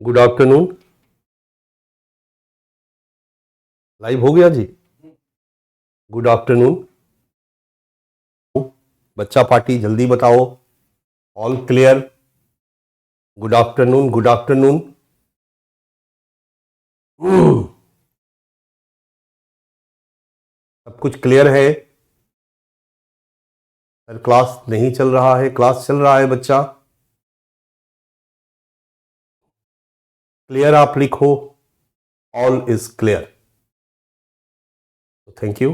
Good afternoon. Live हो गया जी। Good afternoon. बच्चा पार्टी जल्दी बताओ। All clear. Good afternoon, good afternoon. सब कुछ क्लियर है? सर क्लास नहीं चल रहा है? क्लास चल रहा है बच्चा। क्लियर आप लिखो। All is clear. Thank you.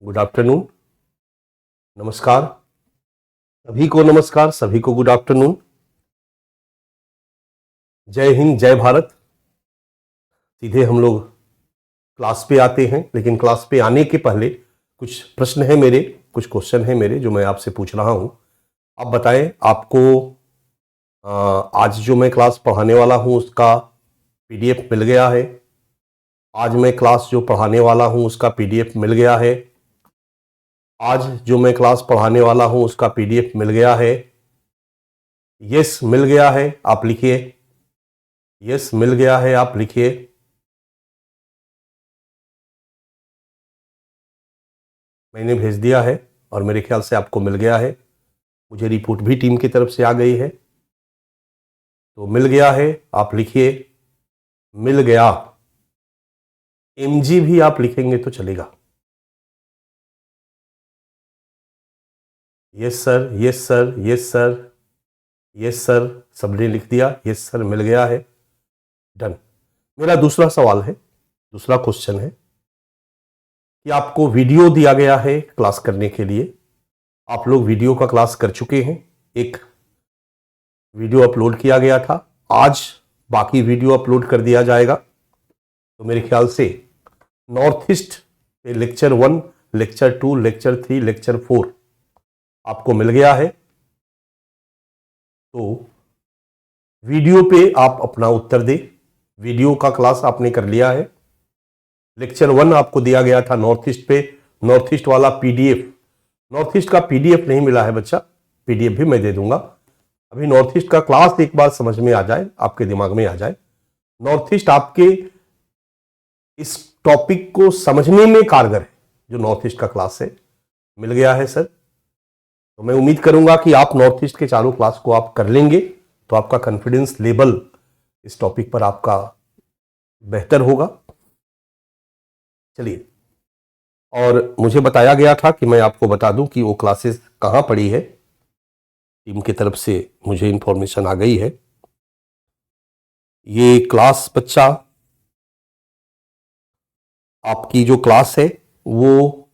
Good afternoon. नमस्कार सभी को, नमस्कार सभी को। Good afternoon. जय हिंद, जय भारत। सीधे हम लोग क्लास पे आते हैं, लेकिन क्लास पे आने के पहले कुछ प्रश्न है मेरे, कुछ क्वेश्चन है मेरे जो मैं आपसे पूछ रहा हूं। आप बताएं, आपको आज जो मैं क्लास पढ़ाने वाला हूं उसका पीडीएफ मिल गया है? आज मैं क्लास जो पढ़ाने वाला हूं उसका पीडीएफ मिल गया है? आज जो मैं क्लास पढ़ाने वाला हूं उसका पीडीएफ मिल गया है? यस मिल गया है, आप लिखिए। यस मिल गया है, आप लिखिए। मैंने भेज दिया है और मेरे ख्याल से आपको मिल गया है। मुझे रिपोर्ट भी टीम की तरफ से आ गई है, तो मिल गया है, आप लिखिए। मिल गया। एमजी भी आप लिखेंगे तो चलेगा। Yes sir, yes sir, yes sir, yes sir, सबने लिख दिया। यस सर मिल गया है। डन। मेरा दूसरा सवाल है, दूसरा क्वेश्चन है कि आपको वीडियो दिया गया है क्लास करने के लिए। आप लोग वीडियो का क्लास कर चुके हैं। एक वीडियो अपलोड किया गया था, आज बाकी वीडियो अपलोड कर दिया जाएगा। तो मेरे ख्याल से north east lecture 1, lecture 2, lecture 3, lecture 4 आपको मिल गया है। तो वीडियो पे आप अपना उत्तर दें। वीडियो का क्लास आपने कर लिया है। लेक्चर 1 आपको दिया गया था नॉर्थ ईस्ट पे, नॉर्थ ईस्ट वाला पीडीएफ। नॉर्थ ईस्ट का पीडीएफ नहीं मिला है बच्चा, पीडीएफ भी मैं दे दूंगा। अभी नॉर्थ ईस्ट का क्लास एक बार समझ में आ जाए, आपके दिमाग में आ जाए। नॉर्थ ईस्ट आपके इस टॉपिक को समझने में कारगर है, जो नॉर्थ ईस्ट का क्लास है। मिल गया है सर। तो मैं उम्मीद करूंगा कि आप नॉर्थ ईस्ट के चारों क्लास को आप कर लेंगे, तो आपका कॉन्फिडेंस लेवल इस टॉपिक पर आपका बेहतर होगा। चलिए, और मुझे बताया गया था कि मैं आपको बता दूं कि वो क्लासेस कहां पड़ी है। टीम की तरफ से मुझे इंफॉर्मेशन आ गई है। ये क्लास बच्चा, आपकी जो क्लास है वो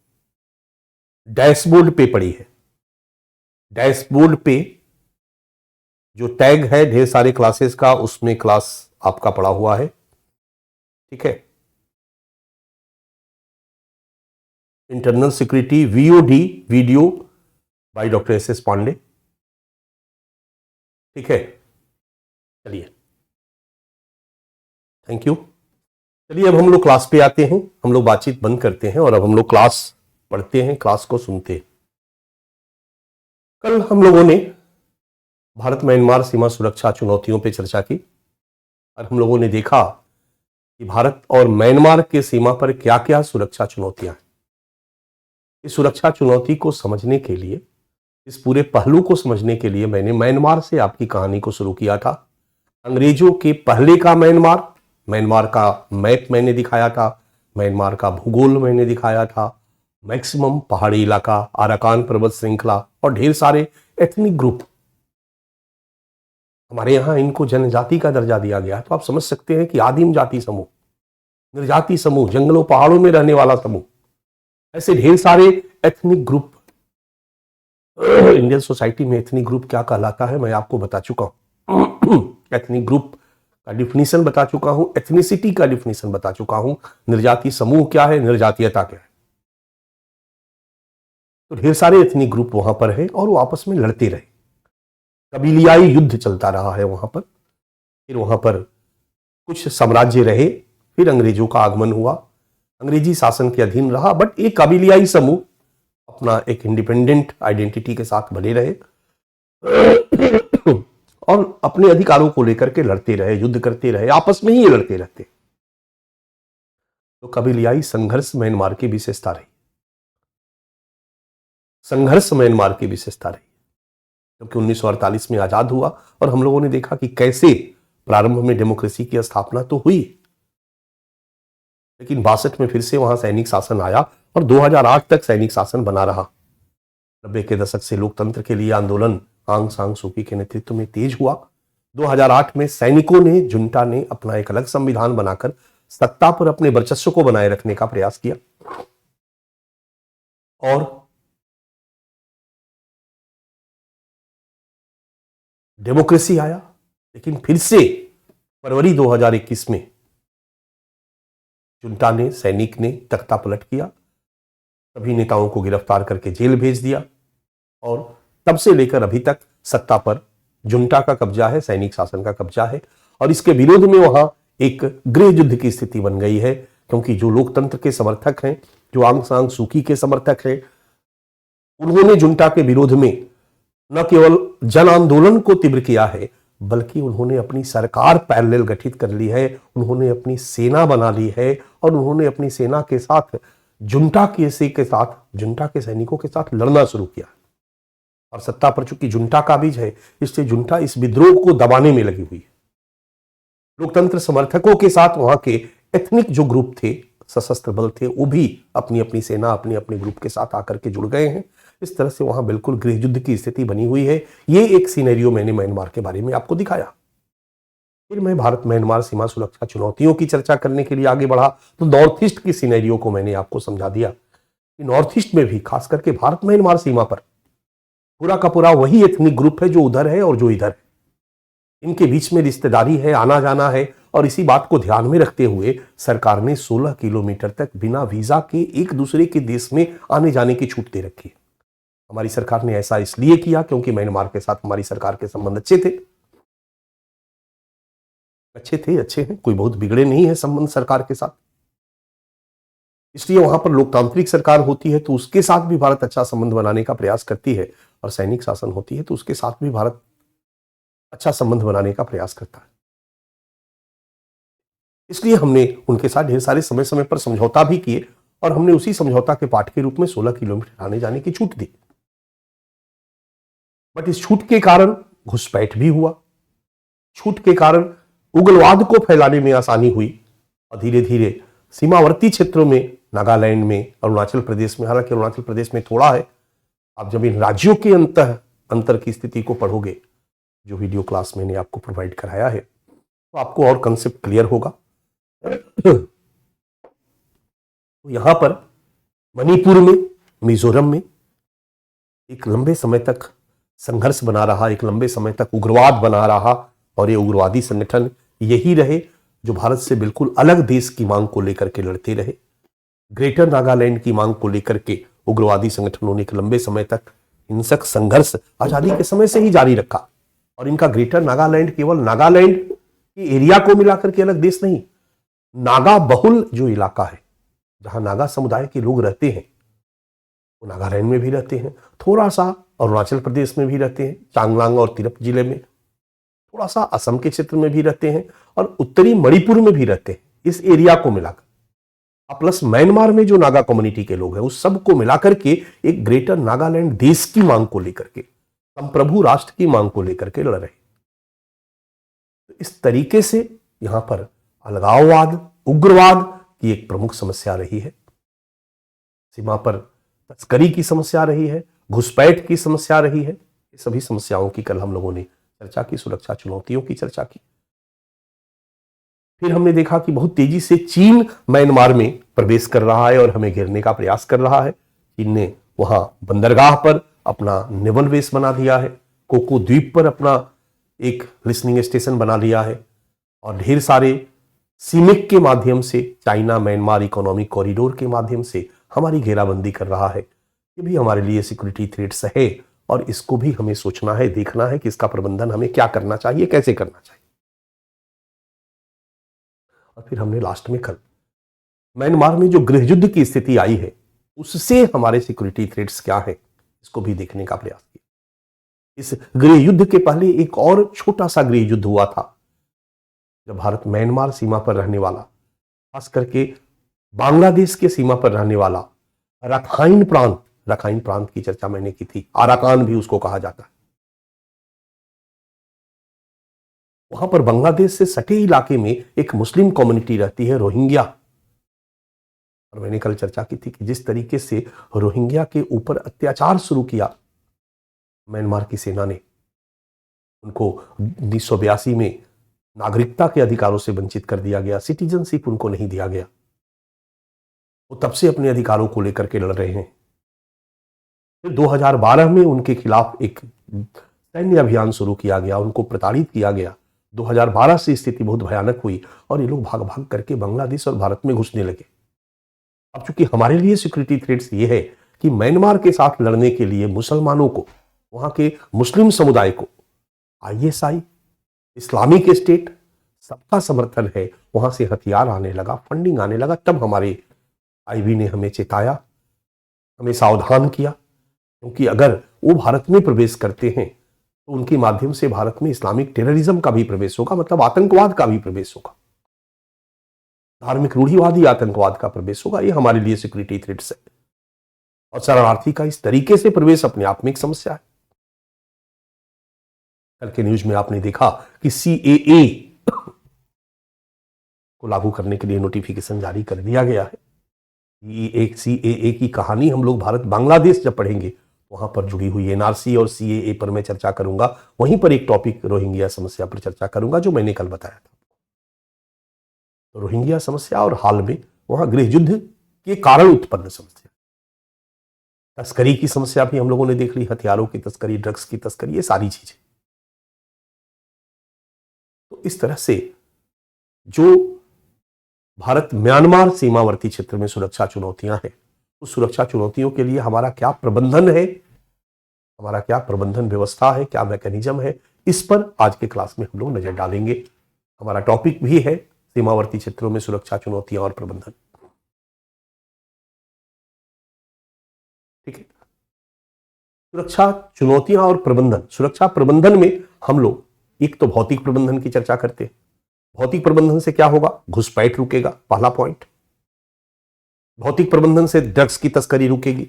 डैशबोर्ड पे पड़ी है। डैशबोर्ड पे जो टैग है ढेर सारे क्लासेस का, उसमें क्लास आपका पड़ा हुआ है। ठीक है। Internal security VOD, video by doctor S S Pandey. ठीक है। चलिए, थैंक यू। चलिए, अब हम लोग क्लास पे आते हैं। हम लोग बातचीत बंद करते हैं और अब हम लोग क्लास पढ़ते हैं, क्लास को सुनते हैं। कल हम लोगों ने भारत म्यांमार सीमा सुरक्षा चुनौतियों पर चर्चा की और हम लोगों ने देखा कि भारत और म्यांमार के सीमा पर क्या क्या सुरक्षा चुनौतियां हैं। इस सुरक्षा चुनौती को समझने के लिए, इस पूरे पहलू को समझने के लिए मैंने म्यांमार से आपकी कहानी को शुरू किया था। अंग्रेजों के पहले का म्यांमार, म्यांमार का मैप मैंने दिखाया था, म्यांमार का भूगोल मैंने दिखाया था। मैक्सिमम पहाड़ी इलाका, अराकान पर्वत श्रृंखला और ढेर सारे एथनिक ग्रुप। हमारे यहां इनको जनजाति का दर्जा दिया गया है, तो आप समझ सकते हैं कि आदिम जाति समूह, निर्जाति समूह, जंगलों पहाड़ों में रहने वाला समूह, ऐसे ढेर सारे एथनिक ग्रुप। इंडियन सोसाइटी में एथनिक ग्रुप क्या कहलाता है मैं आपको बता चुका हूं। एथनिक ग्रुप का डिफिनीशन बता चुका हूं, एथनिसिटी का डिफिनीशन बता चुका हूं, निर्जाति समूह क्या है, निर्जातीयता क्या है। तो ढेर सारे एथनिक ग्रुप वहां पर है और वो आपस में लड़ते रहे। कबीलियाई युद्ध चलता रहा है वहां पर। फिर वहां पर कुछ साम्राज्य रहे, फिर अंग्रेजों का आगमन हुआ, अंग्रेजी शासन के अधीन रहा, बट एक कबीलियाई समूह अपना एक इंडिपेंडेंट आइडेंटिटी के साथ बने रहे। और अपने अधिकारों को लेकर के लड़ते रहे, युद्ध करते रहे, आपस में ही लड़ते रहते। तो कबीलियाई संघर्ष म्यांमार की विशेषता रही, संघर्ष म्यांमार की विशेषता रही, क्योंकि 1948 में आजाद हुआ और हम लोगों ने देखा कि कैसे प्रारंभ में डेमोक्रेसी की स्थापना तो हुई, लेकिन 62 में फिर से वहां सैनिक शासन आया और 2008 तक सैनिक शासन बना रहा। 90 के दशक से लोकतंत्र के लिए आंदोलन आंग सांग सूकी के नेतृत्व में तेज हुआ। 2008 में सैनिकों ने, जुंटा ने अपना एक अलग संविधान बनाकर सत्ता पर अपने वर्चस्व को बनाए रखने का प्रयास किया और डेमोक्रेसी आया। लेकिन फिर से फरवरी 2021 में जुंटा ने, सैनिक ने तख्ता पलट किया, सभी नेताओं को गिरफ्तार करके जेल भेज दिया और तब से लेकर अभी तक सत्ता पर जुंटा का कब्जा है, सैनिक शासन का कब्जा है। और इसके विरोध में वहां एक गृह युद्ध की स्थिति बन गई है, क्योंकि जो लोकतंत्र के समर्थक हैं, जो आंग सांग सूकी के समर्थक हैं, उन्होंने जुंटा के विरोध में न केवल जन आंदोलन को तीव्र किया है, बल्कि उन्होंने अपनी सरकार पैरेलल गठित कर ली है, उन्होंने अपनी सेना बना ली है और उन्होंने अपनी सेना के साथ जुंटा के साथ, जुंटा के सैनिकों के साथ लड़ना शुरू किया। और सत्ता पर चूंकि जुंटा काबिज है, इसलिए जुंटा इस विद्रोह को दबाने में लगी हुई है। लोकतंत्र समर्थकों के साथ वहां के एथनिक जो ग्रुप थे, सशस्त्र बल थे, वो भी अपनी अपनी सेना, अपने अपने ग्रुप के साथ आकर के जुड़ गए हैं। इस तरह से वहां बिल्कुल गृह युद्ध की स्थिति बनी हुई है। ये एक सिनेरियो मैंने म्यांमार के बारे में आपको दिखाया। फिर मैं भारत म्यांमार सीमा सुरक्षा चुनौतियों की चर्चा करने के लिए आगे बढ़ा, तो नॉर्थ ईस्ट की सिनेरियो को मैंने आपको समझा दिया कि नॉर्थ ईस्ट में भी, खास करके भारत म्यांमार सीमा पर, पूरा का पूरा वही एथनिक ग्रुप है जो उधर है और जो इधर है। इनके बीच में रिश्तेदारी है, आना जाना है, और इसी बात को ध्यान में रखते हुए सरकार ने 16 किलोमीटर तक बिना वीजा के एक दूसरे के देश में आने जाने की छूट दे रखी है। हमारी सरकार ने ऐसा इसलिए किया क्योंकि म्यांमार के साथ हमारी सरकार के संबंध अच्छे थे, अच्छे हैं, कोई बहुत बिगड़े नहीं है संबंध सरकार के साथ। इसलिए वहां पर लोकतांत्रिक सरकार होती है तो उसके साथ भी भारत अच्छा संबंध बनाने का प्रयास करती है, और सैनिक शासन होती है तो उसके साथ भी भारत अच्छा संबंध बनाने का प्रयास करता है। इसलिए हमने उनके साथ ढेर सारे समय समय पर समझौता भी किए, और हमने उसी समझौता के पाठ के रूप में 16 किलोमीटर आने जाने की छूट दी। बट इस छूट के कारण घुसपैठ भी हुआ, छूट के कारण उग्रवाद को फैलाने में आसानी हुई, और धीरे धीरे सीमावर्ती क्षेत्रों में, नागालैंड में, अरुणाचल प्रदेश में, हालांकि अरुणाचल प्रदेश में थोड़ा है, आप जब इन राज्यों के अंतर की स्थिति को पढ़ोगे, जो वीडियो क्लास मैंने आपको प्रोवाइड कराया है, तो आपको और कंसेप्ट क्लियर होगा। तो यहां पर मणिपुर में, मिजोरम में एक लंबे समय तक संघर्ष बना रहा, एक लंबे समय तक उग्रवाद बना रहा, और ये उग्रवादी संगठन यही रहे जो भारत से बिल्कुल अलग देश की मांग को लेकर के लड़ते रहे। ग्रेटर नागालैंड की मांग को लेकर के उग्रवादी संगठनों ने एक लंबे समय तक हिंसक संघर्ष आजादी के समय से ही जारी रखा, और इनका ग्रेटर नागालैंड केवल नागालैंड के एरिया को मिलाकर के अलग देश नहीं, नागा बहुल जो इलाका है, जहां नागा समुदाय के लोग रहते हैं, वो नागालैंड में भी रहते हैं, थोड़ा सा अरुणाचल प्रदेश में भी रहते हैं, चांगलांग और तिरप जिले में, थोड़ा सा असम के क्षेत्र में भी रहते हैं, और उत्तरी मणिपुर में भी रहते हैं। इस एरिया को मिलाकर, प्लस म्यांमार में जो नागा कम्युनिटी के लोग हैं, उस सब को मिलाकर के एक ग्रेटर नागालैंड देश की मांग को लेकर के, संप्रभु राष्ट्र की मांग को लेकर के लड़ रहे। तो इस तरीके से यहां पर अलगाववाद, उग्रवाद की एक प्रमुख समस्या रही है। सीमा पर तस्करी की समस्या रही है, घुसपैठ की समस्या रही है। ये सभी समस्याओं की कल हम लोगों ने चर्चा की, सुरक्षा चुनौतियों की चर्चा की। फिर हमने देखा कि बहुत तेजी से चीन म्यांमार में प्रवेश कर रहा है और हमें घेरने का प्रयास कर रहा है। चीन ने वहां बंदरगाह पर अपना नेवल बेस बना दिया है, कोको द्वीप पर अपना एक लिसनिंग स्टेशन बना लिया है, और ढेर सारे सीमिक के माध्यम से, चाइना म्यांमार इकोनॉमिक कॉरिडोर के माध्यम से हमारी घेराबंदी कर रहा है। ये भी हमारे लिए सिक्योरिटी थ्रेट्स है, और इसको भी हमें सोचना है, देखना है कि इसका प्रबंधन हमें क्या करना चाहिए, कैसे करना चाहिए। और फिर हमने लास्ट में कल म्यांमार में जो गृह युद्ध की स्थिति आई है, उससे हमारे सिक्योरिटी थ्रेट्स क्या है, इसको भी देखने का प्रयास किया। इस गृह युद्ध के पहले एक और छोटा सा गृह युद्ध हुआ था, जब भारत म्यांमार सीमा पर रहने वाला, खास करके बांग्लादेश के सीमा पर रहने वाला रखाइन प्रांत की चर्चा मैंने की थी, आराकान भी उसको कहा जाता है। वहां पर बांग्लादेश से सटे इलाके में एक मुस्लिम कम्युनिटी रहती है, रोहिंग्या। और मैंने कल चर्चा की थी कि जिस तरीके से रोहिंग्या के ऊपर अत्याचार शुरू किया म्यांमार की सेना ने, उनको 1982 में नागरिकता के अधिकारों से वंचित कर दिया गया, सिटीजनशिप उनको नहीं दिया गया। वो तब से अपने अधिकारों को लेकर के लड़ रहे हैं। फिर 2012 में उनके खिलाफ एक सैन्य अभियान शुरू किया गया, उनको प्रताड़ित किया गया। 2012 से स्थिति बहुत भयानक हुई और ये लोग भाग भाग करके बांग्लादेश और भारत में घुसने लगे। अब चूंकि हमारे लिए सिक्योरिटी थ्रेट्स ये है कि म्यांमार के साथ लड़ने के लिए मुसलमानों को, वहां के मुस्लिम समुदाय को ISI, इस्लामिक स्टेट, सबका समर्थन है। वहां से हथियार आने लगा, फंडिंग आने लगा। तब हमारे IB ने हमें चेताया, हमें सावधान किया, क्योंकि अगर वो भारत में प्रवेश करते हैं तो उनके माध्यम से भारत में इस्लामिक टेररिज्म का भी प्रवेश होगा, मतलब आतंकवाद का भी प्रवेश होगा, धार्मिक रूढ़िवादी आतंकवाद का प्रवेश होगा। ये हमारे लिए सिक्योरिटी थ्रेट्स है। और शरणार्थी का इस तरीके से प्रवेश अपने आप में एक समस्या है। कल के न्यूज में आपने देखा कि CAA को लागू करने के लिए नोटिफिकेशन जारी कर दिया गया है। ये एक CAA की कहानी हम लोग भारत बांग्लादेश जब पढ़ेंगे वहां पर जुड़ी हुई NRC और CAA पर मैं चर्चा करूंगा। वहीं पर एक टॉपिक रोहिंग्या समस्या पर चर्चा करूंगा, जो मैंने कल बताया था। तो रोहिंग्या समस्या और हाल में वहां गृह युद्ध के कारण उत्पन्न समस्या, तस्करी की समस्या भी हम लोगों ने देख ली, हथियारों की तस्करी, ड्रग्स की तस्करी, ये सारी चीजें। तो इस तरह से जो भारत म्यांमार सीमावर्ती क्षेत्र में सुरक्षा चुनौतियां हैं, उस सुरक्षा चुनौतियों के लिए हमारा क्या प्रबंधन है, हमारा क्या प्रबंधन व्यवस्था है, क्या मैकेनिज्म है, इस पर आज के क्लास में हम लोग नजर डालेंगे। हमारा टॉपिक भी है सीमावर्ती क्षेत्रों में सुरक्षा चुनौतियां और प्रबंधन। ठीक है, सुरक्षा चुनौतियां और प्रबंधन। सुरक्षा प्रबंधन में हम लोग एक तो भौतिक प्रबंधन की चर्चा करते हैं। भौतिक प्रबंधन से क्या होगा? घुसपैठ रुकेगा, पहला पॉइंट। भौतिक प्रबंधन से ड्रग्स की तस्करी रुकेगी,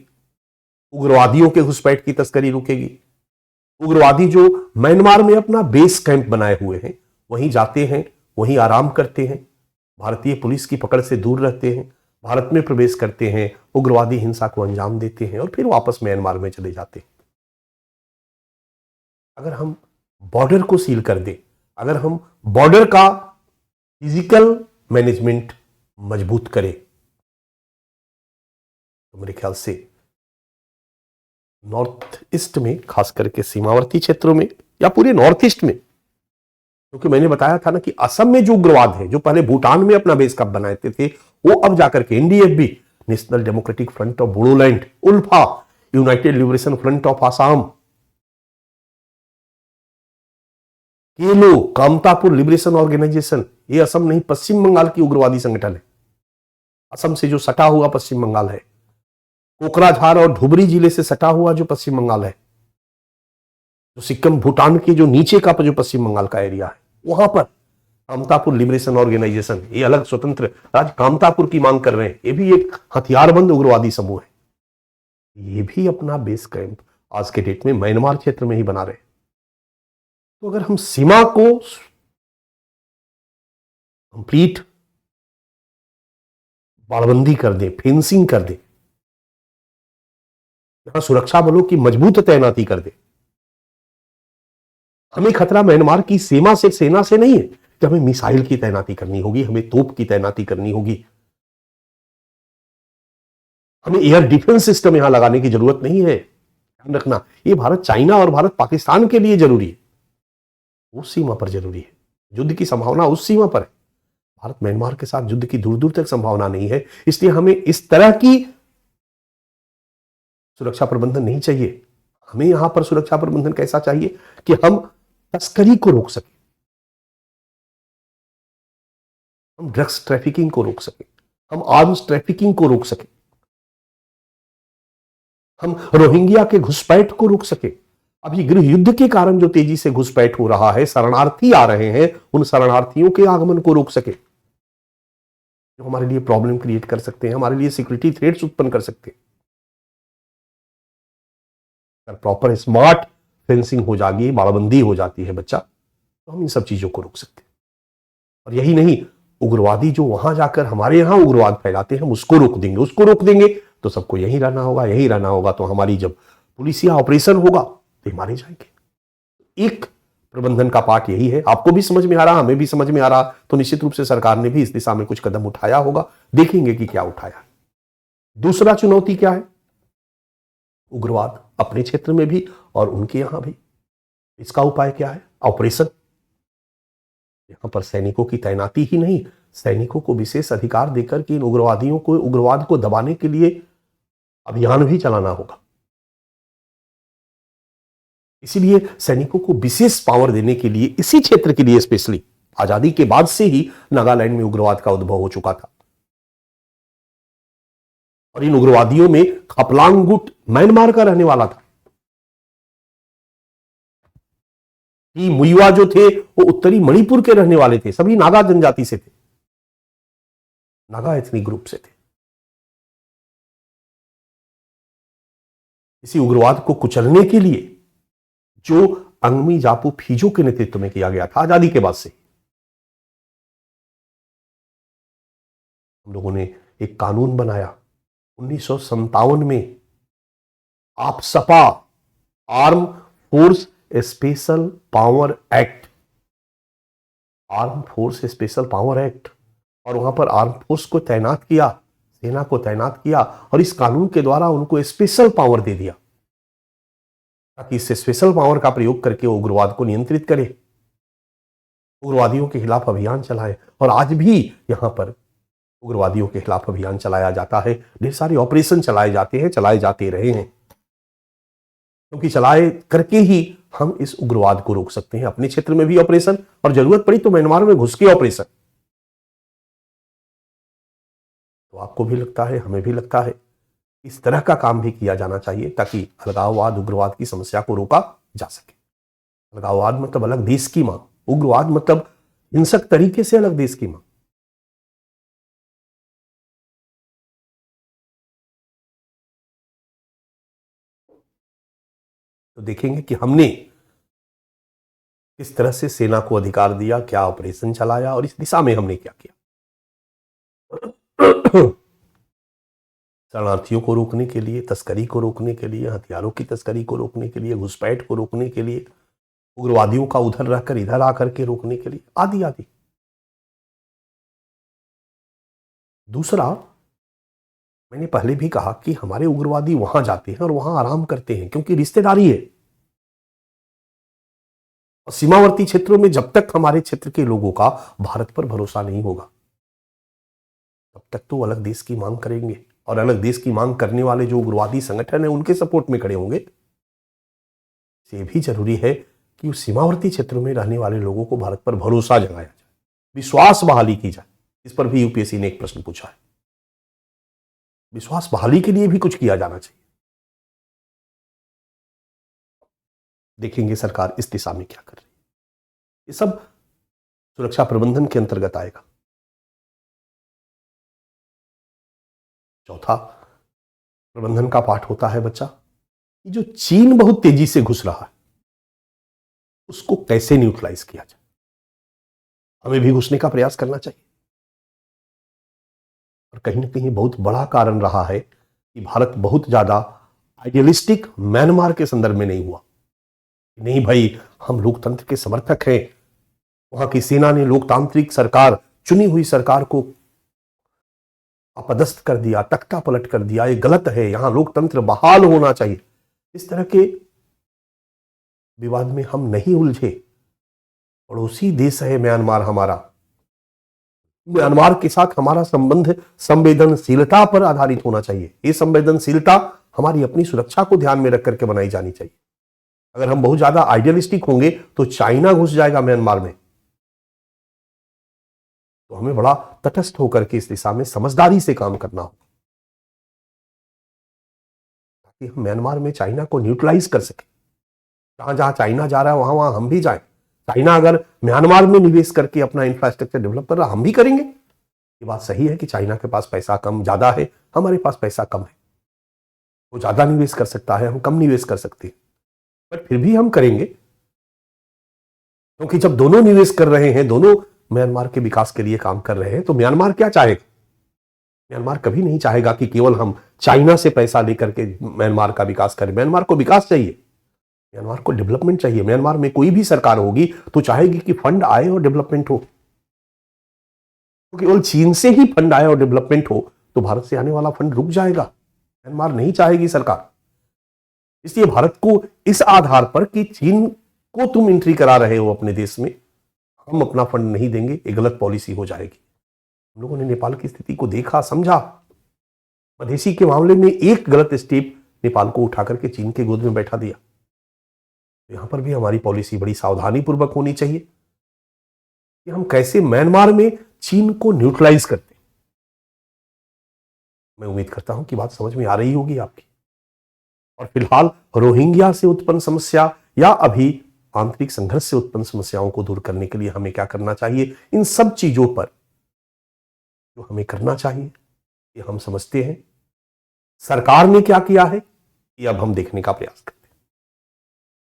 उग्रवादियों के घुसपैठ की तस्करी रुकेगी। उग्रवादी जो म्यांमार में अपना बेस कैंप बनाए हुए हैं, वहीं जाते हैं, वहीं आराम करते हैं, भारतीय पुलिस की पकड़ से दूर रहते हैं, भारत में प्रवेश करते हैं, उग्रवादी हिंसा को अंजाम देते हैं और फिर वापस म्यांमार में चले जाते हैं। अगर हम बॉर्डर को सील कर दें, अगर हम बॉर्डर का फिजिकल मैनेजमेंट मजबूत करें, तो मेरे ख्याल से नॉर्थ ईस्ट में, खास करके सीमावर्ती क्षेत्रों में या पूरे नॉर्थ ईस्ट में, क्योंकि मैंने बताया था ना कि असम में जो उग्रवाद है, जो पहले भूटान में अपना बेस कैंप बनाते थे, वो अब जाकर के NDFB, national democratic front of Bodoland, ULFA, united liberation front of Assam, KLO, Kamtapur liberation organisation, ये असम नहीं पश्चिम बंगाल की उग्रवादी संगठन है। असम से जो सटा हुआ पश्चिम बंगाल है, कोकराझार और धुबरी जिले से सटा हुआ जो पश्चिम बंगाल है, जो सिक्किम भूटान के जो नीचे का जो पश्चिम बंगाल का एरिया है, वहां पर कामतापुर लिबरेशन ऑर्गेनाइजेशन, ये अलग स्वतंत्र राज्य कामतापुर की मांग कर रहे हैं। ये भी एक हथियारबंद उग्रवादी समूह है। ये भी अपना बेस कैंप आज के डेट में म्यांमार क्षेत्र में ही बना रहे हैं। तो अगर हम सीमा को कंप्लीट बाड़बंदी कर दें, फेंसिंग कर दें, यहां सुरक्षा बलों की मजबूत तैनाती कर दें, हमें खतरा म्यांमार की सेना से नहीं है कि हमें मिसाइल की तैनाती करनी होगी, हमें तोप की तैनाती करनी होगी, हमें एयर डिफेंस सिस्टम यहां लगाने की जरूरत नहीं है। ध्यान रखना, ये भारत चाइना और भारत पाकिस्तान के लिए जरूरी है, उस सीमा पर जरूरी है। युद्ध की संभावना उस सीमा पर है। भारत म्यांमार के साथ युद्ध की दूर दूर तक संभावना नहीं है, इसलिए हमें इस तरह की सुरक्षा प्रबंधन नहीं चाहिए। हमें यहां पर सुरक्षा प्रबंधन कैसा चाहिए कि हम तस्करी को रोक सकें, हम ड्रग्स ट्रैफिकिंग को रोक सकें, हम आर्म्स ट्रैफिकिंग को रोक सकें, हम रोहिंग्या के घुसपैठ को रोक सकें, अभी गृह युद्ध के कारण जो तेजी से घुसपैठ हो रहा है, शरणार्थी आ रहे हैं, उन शरणार्थियों के आगमन को रोक सके, जो हमारे लिए प्रॉब्लम क्रिएट कर सकते हैं, हमारे लिए सिक्योरिटी थ्रेट्स उत्पन्न कर सकते हैं। अगर प्रॉपर स्मार्ट फेंसिंग हो जाएगी, बाड़बंदी हो जाती है बच्चा, तो हम इन सब चीजों को रोक सकते हैं। और यही नहीं, उग्रवादी जो वहां जाकर हमारे यहां उग्रवाद फैलाते हैं, हम उसको रोक देंगे तो सबको यहीं रहना होगा। तो हमारी जब पुलिसिया ऑपरेशन होगा तो मारे जाएंगे। एक प्रबंधन का पार्ट यही है। आपको भी समझ में आ रहा, हमें भी समझ में आ रहा, तो निश्चित रूप से सरकार ने भी इस दिशा में कुछ कदम उठाया होगा। देखेंगे कि क्या उठाया। दूसरा चुनौती क्या है? उग्रवाद अपने क्षेत्र में भी और उनके यहां भी। इसका उपाय क्या है? ऑपरेशन। यहां पर सैनिकों की तैनाती ही नहीं, सैनिकों को विशेष अधिकार देकर कि इन उग्रवादियों को, उग्रवाद को दबाने के लिए अभियान भी चलाना होगा। इसीलिए सैनिकों को विशेष पावर देने के लिए, इसी क्षेत्र के लिए स्पेशली आजादी के बाद से ही नागालैंड में उग्रवाद का उद्भव हो चुका था। और इन उग्रवादियों में खपलांग गुट म्यांमार का रहने वाला था। कि मुइवा जो थे वो उत्तरी मणिपुर के रहने वाले थे, सभी नागा जनजाति से थे, नागा एथनिक ग्रुप से थे। इसी उग्रवाद को कुचलने के लिए जो अंगमी जापू फीजो के नेतृत्व में किया गया था आजादी के बाद से, हम लोगों ने एक कानून बनाया 1957 में, आप Sapa arm force special power act, arm force special power act. और वहां पर आर्म फोर्स को तैनात किया, सेना को तैनात किया, और इस कानून के द्वारा उनको स्पेशल पावर दे दिया ताकि इस स्पेशल पावर का प्रयोग करके वो उग्रवाद को नियंत्रित करे, उग्रवादियों के खिलाफ अभियान चलाए। और आज भी यहां पर उग्रवादियों के खिलाफ अभियान चलाया जाता है, ढेर सारे ऑपरेशन चलाए जाते हैं, चलाए जाते रहे हैं, क्योंकि चलाए करके ही हम इस उग्रवाद को रोक सकते हैं। अपने क्षेत्र में भी ऑपरेशन, और जरूरत पड़ी तो म्यांमार में घुस के ऑपरेशन। तो आपको भी लगता है, हमें भी लगता है, इस तरह का काम भी किया जाना चाहिए ताकि अलगाववाद, उग्रवाद की समस्या को रोका जा सके। अलगाववाद मतलब अलग देश की मांग, उग्रवाद मतलब हिंसक तरीके से अलग देश की मांग। तो देखेंगे कि हमने किस तरह से सेना को अधिकार दिया, क्या ऑपरेशन चलाया, और इस दिशा में हमने क्या किया। शरणार्थियों को रोकने के लिए, तस्करी को रोकने के लिए, हथियारों की तस्करी को रोकने के लिए, घुसपैठ को रोकने के लिए, उग्रवादियों का उधर रहकर इधर आकर के रोकने के लिए, आदि आदि। दूसरा, मैंने पहले भी कहा कि हमारे उग्रवादी वहां जाते हैं और वहां आराम करते हैं क्योंकि रिश्तेदारी है। और सीमावर्ती क्षेत्रों में जब तक हमारे क्षेत्र के लोगों का भारत पर भरोसा नहीं होगा, तब तक तो अलग देश की मांग करेंगे, और अलग देश की मांग करने वाले जो उग्रवादी संगठन है उनके सपोर्ट में खड़े होंगे। ये भी जरूरी है कि उस सीमावर्ती क्षेत्रों में रहने वाले लोगों को भारत पर भरोसा जगाया जाए, विश्वास बहाली की जाए। इस पर भी यूपीएससी ने एक प्रश्न पूछा है। विश्वास बहाली के लिए भी कुछ किया जाना चाहिए। देखेंगे सरकार इस दिशा में क्या कर रही है। ये सब सुरक्षा प्रबंधन के अंतर्गत आएगा। चौथा प्रबंधन का पाठ होता है बच्चा, कि जो चीन बहुत तेजी से घुस रहा है उसको कैसे न्यूट्रलाइज किया जाए। हमें भी घुसने का प्रयास करना चाहिए। और कहीं ना कहीं बहुत बड़ा कारण रहा है कि भारत बहुत ज्यादा आइडियलिस्टिक म्यांमार के संदर्भ में नहीं हुआ। नहीं भाई, हम लोकतंत्र के समर्थक हैं, वहां की सेना ने लोकतांत्रिक सरकार, चुनी हुई सरकार को अपदस्थ कर दिया, तख्ता पलट कर दिया, ये गलत है, यहां लोकतंत्र बहाल होना चाहिए। इस तरह के विवाद में हम नहीं उलझे। पड़ोसी देश है म्यांमार हमारा, म्यांमार के साथ हमारा संबंध संवेदनशीलता पर आधारित होना चाहिए। ये संवेदनशीलता हमारी अपनी सुरक्षा को ध्यान में रख करके बनाई जानी चाहिए। अगर हम बहुत ज्यादा आइडियलिस्टिक होंगे तो चाइना घुस जाएगा म्यांमार में, तो हमें बड़ा तटस्थ होकर के इस दिशा में समझदारी से काम करना होगा ताकि हम म्यांमार में चाइना को न्यूट्रलाइज कर सके। जहां जहां चाइना जा रहा है वहां वहां हम भी जाएं। चाइना अगर म्यांमार में निवेश करके अपना इंफ्रास्ट्रक्चर डेवलप कर रहा, हम भी करेंगे। ये बात सही है कि चाइना के पास पैसा कम ज्यादा है, हमारे पास पैसा कम है। वो ज्यादा निवेश कर सकता है, हम कम निवेश कर सकते हैं, पर फिर भी हम करेंगे, क्योंकि जब दोनों निवेश कर रहे हैं, दोनों म्यांमार के विकास के लिए काम कर रहे हैं, तो म्यांमार क्या चाहेगा? म्यांमार कभी नहीं चाहेगा कि केवल हम चाइना से पैसा लेकर के म्यांमार का विकास करें। म्यांमार को विकास चाहिए, म्यांमार को डेवलपमेंट चाहिए। म्यांमार में कोई भी सरकार होगी तो चाहेगी कि फंड आए और डेवलपमेंट हो। तो केवल चीन से ही फंड आए और डेवलपमेंट हो तो भारत से आने वाला फंड रुक जाएगा। म्यांमार नहीं चाहेगी सरकार। इसलिए भारत को इस आधार पर कि चीन को तुम एंट्री करा रहे हो अपने देश में, हम अपना फंड नहीं देंगे, एक गलत पॉलिसी हो जाएगी। हम लोगों ने नेपाल की स्थिति को देखा, समझा। मधेसी के मामले में एक गलत स्टेप नेपाल को उठा करके चीन के गोद में बैठा दिया। यहां पर भी हमारी पॉलिसी बड़ी सावधानी पूर्वक होनी चाहिए कि हम कैसे म्यांमार में चीन को न्यूट्रलाइज करते हैं। मैं उम्मीद करता हूं कि बात समझ में आ रही होगी आपकी। और फिलहाल रोहिंग्या से उत्पन्न समस्या या अभी आंतरिक संघर्ष से उत्पन्न समस्याओं को दूर करने के लिए हमें क्या करना चाहिए, इन सब चीजों पर जो हमें करना चाहिए ये हम समझते हैं। सरकार ने क्या किया है ये अब हम देखने का प्रयास करते हैं।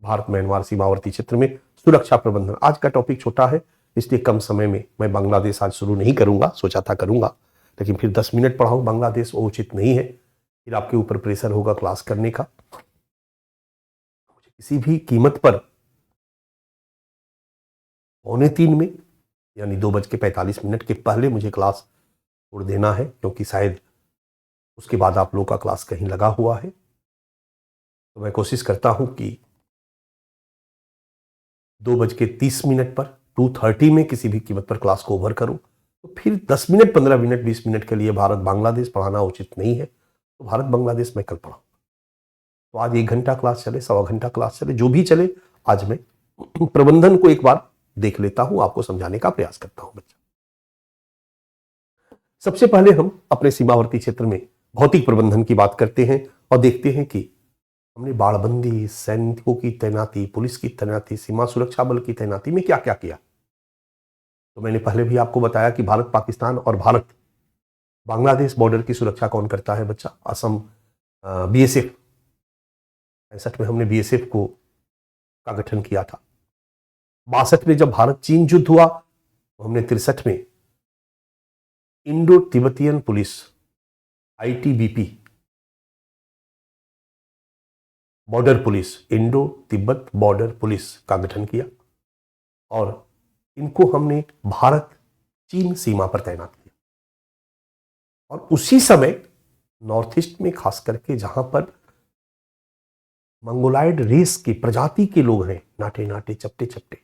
भारत म्यांमार सीमावर्ती क्षेत्र में सुरक्षा प्रबंधन, आज का टॉपिक छोटा है, इसलिए कम समय में मैं बांग्लादेश आज शुरू नहीं करूंगा, सोचा था करूंगा, लेकिन फिर 10 मिनट पढ़ाऊं बांग्लादेश वो उचित नहीं है, फिर आपके ऊपर प्रेशर होगा क्लास करने का। मुझे किसी भी कीमत पर 2:45 में यानी 2:45 के पहले मुझे क्लास छोड़ देना है, क्योंकि शायद उसके बाद आप लोगों का क्लास कहीं लगा हुआ है। तो मैं कोशिश करता हूं कि 2:30 पर 2:30 में किसी भी कीमत पर क्लास को ओवर करूं। तो फिर 10 मिनट, 15 मिनट, 20 मिनट के लिए भारत बांग्लादेश पढ़ाना उचित नहीं है। तो भारत बांग्लादेश मैं कल पढ़ाऊंगा। तो आज 1 घंटा क्लास चले, 1.25 घंटा क्लास चले, जो भी चले, आज मैं प्रबंधन को एक बार देख लेता हूं, आपको समझाने का प्रयास करता हूं। बच्चा, सबसे पहले हम अपने सीमावर्ती क्षेत्र में भौतिक प्रबंधन की बात करते हैं और देखते हैं कि हमने बाड़बंदी, सैनिकों की तैनाती, पुलिस की तैनाती, सीमा सुरक्षा बल की तैनाती में क्या क्या किया। तो मैंने पहले भी आपको बताया कि भारत पाकिस्तान और भारत बांग्लादेश बॉर्डर की सुरक्षा कौन करता है बच्चा? असम बीएसएफ। 65 में हमने बीएसएफ को का गठन किया था। 62 में जब भारत चीन युद्ध हुआ तो हमने 63 में Indo Tibetan police ITBP border police, Indo Tibet border police का गठन किया और इनको हमने भारत चीन सीमा पर तैनात किया। और उसी समय नॉर्थ ईस्ट में खास करके जहां पर मंगोलाइड रेस की प्रजाति के लोग हैं, नाटे नाटे चपटे चपटे,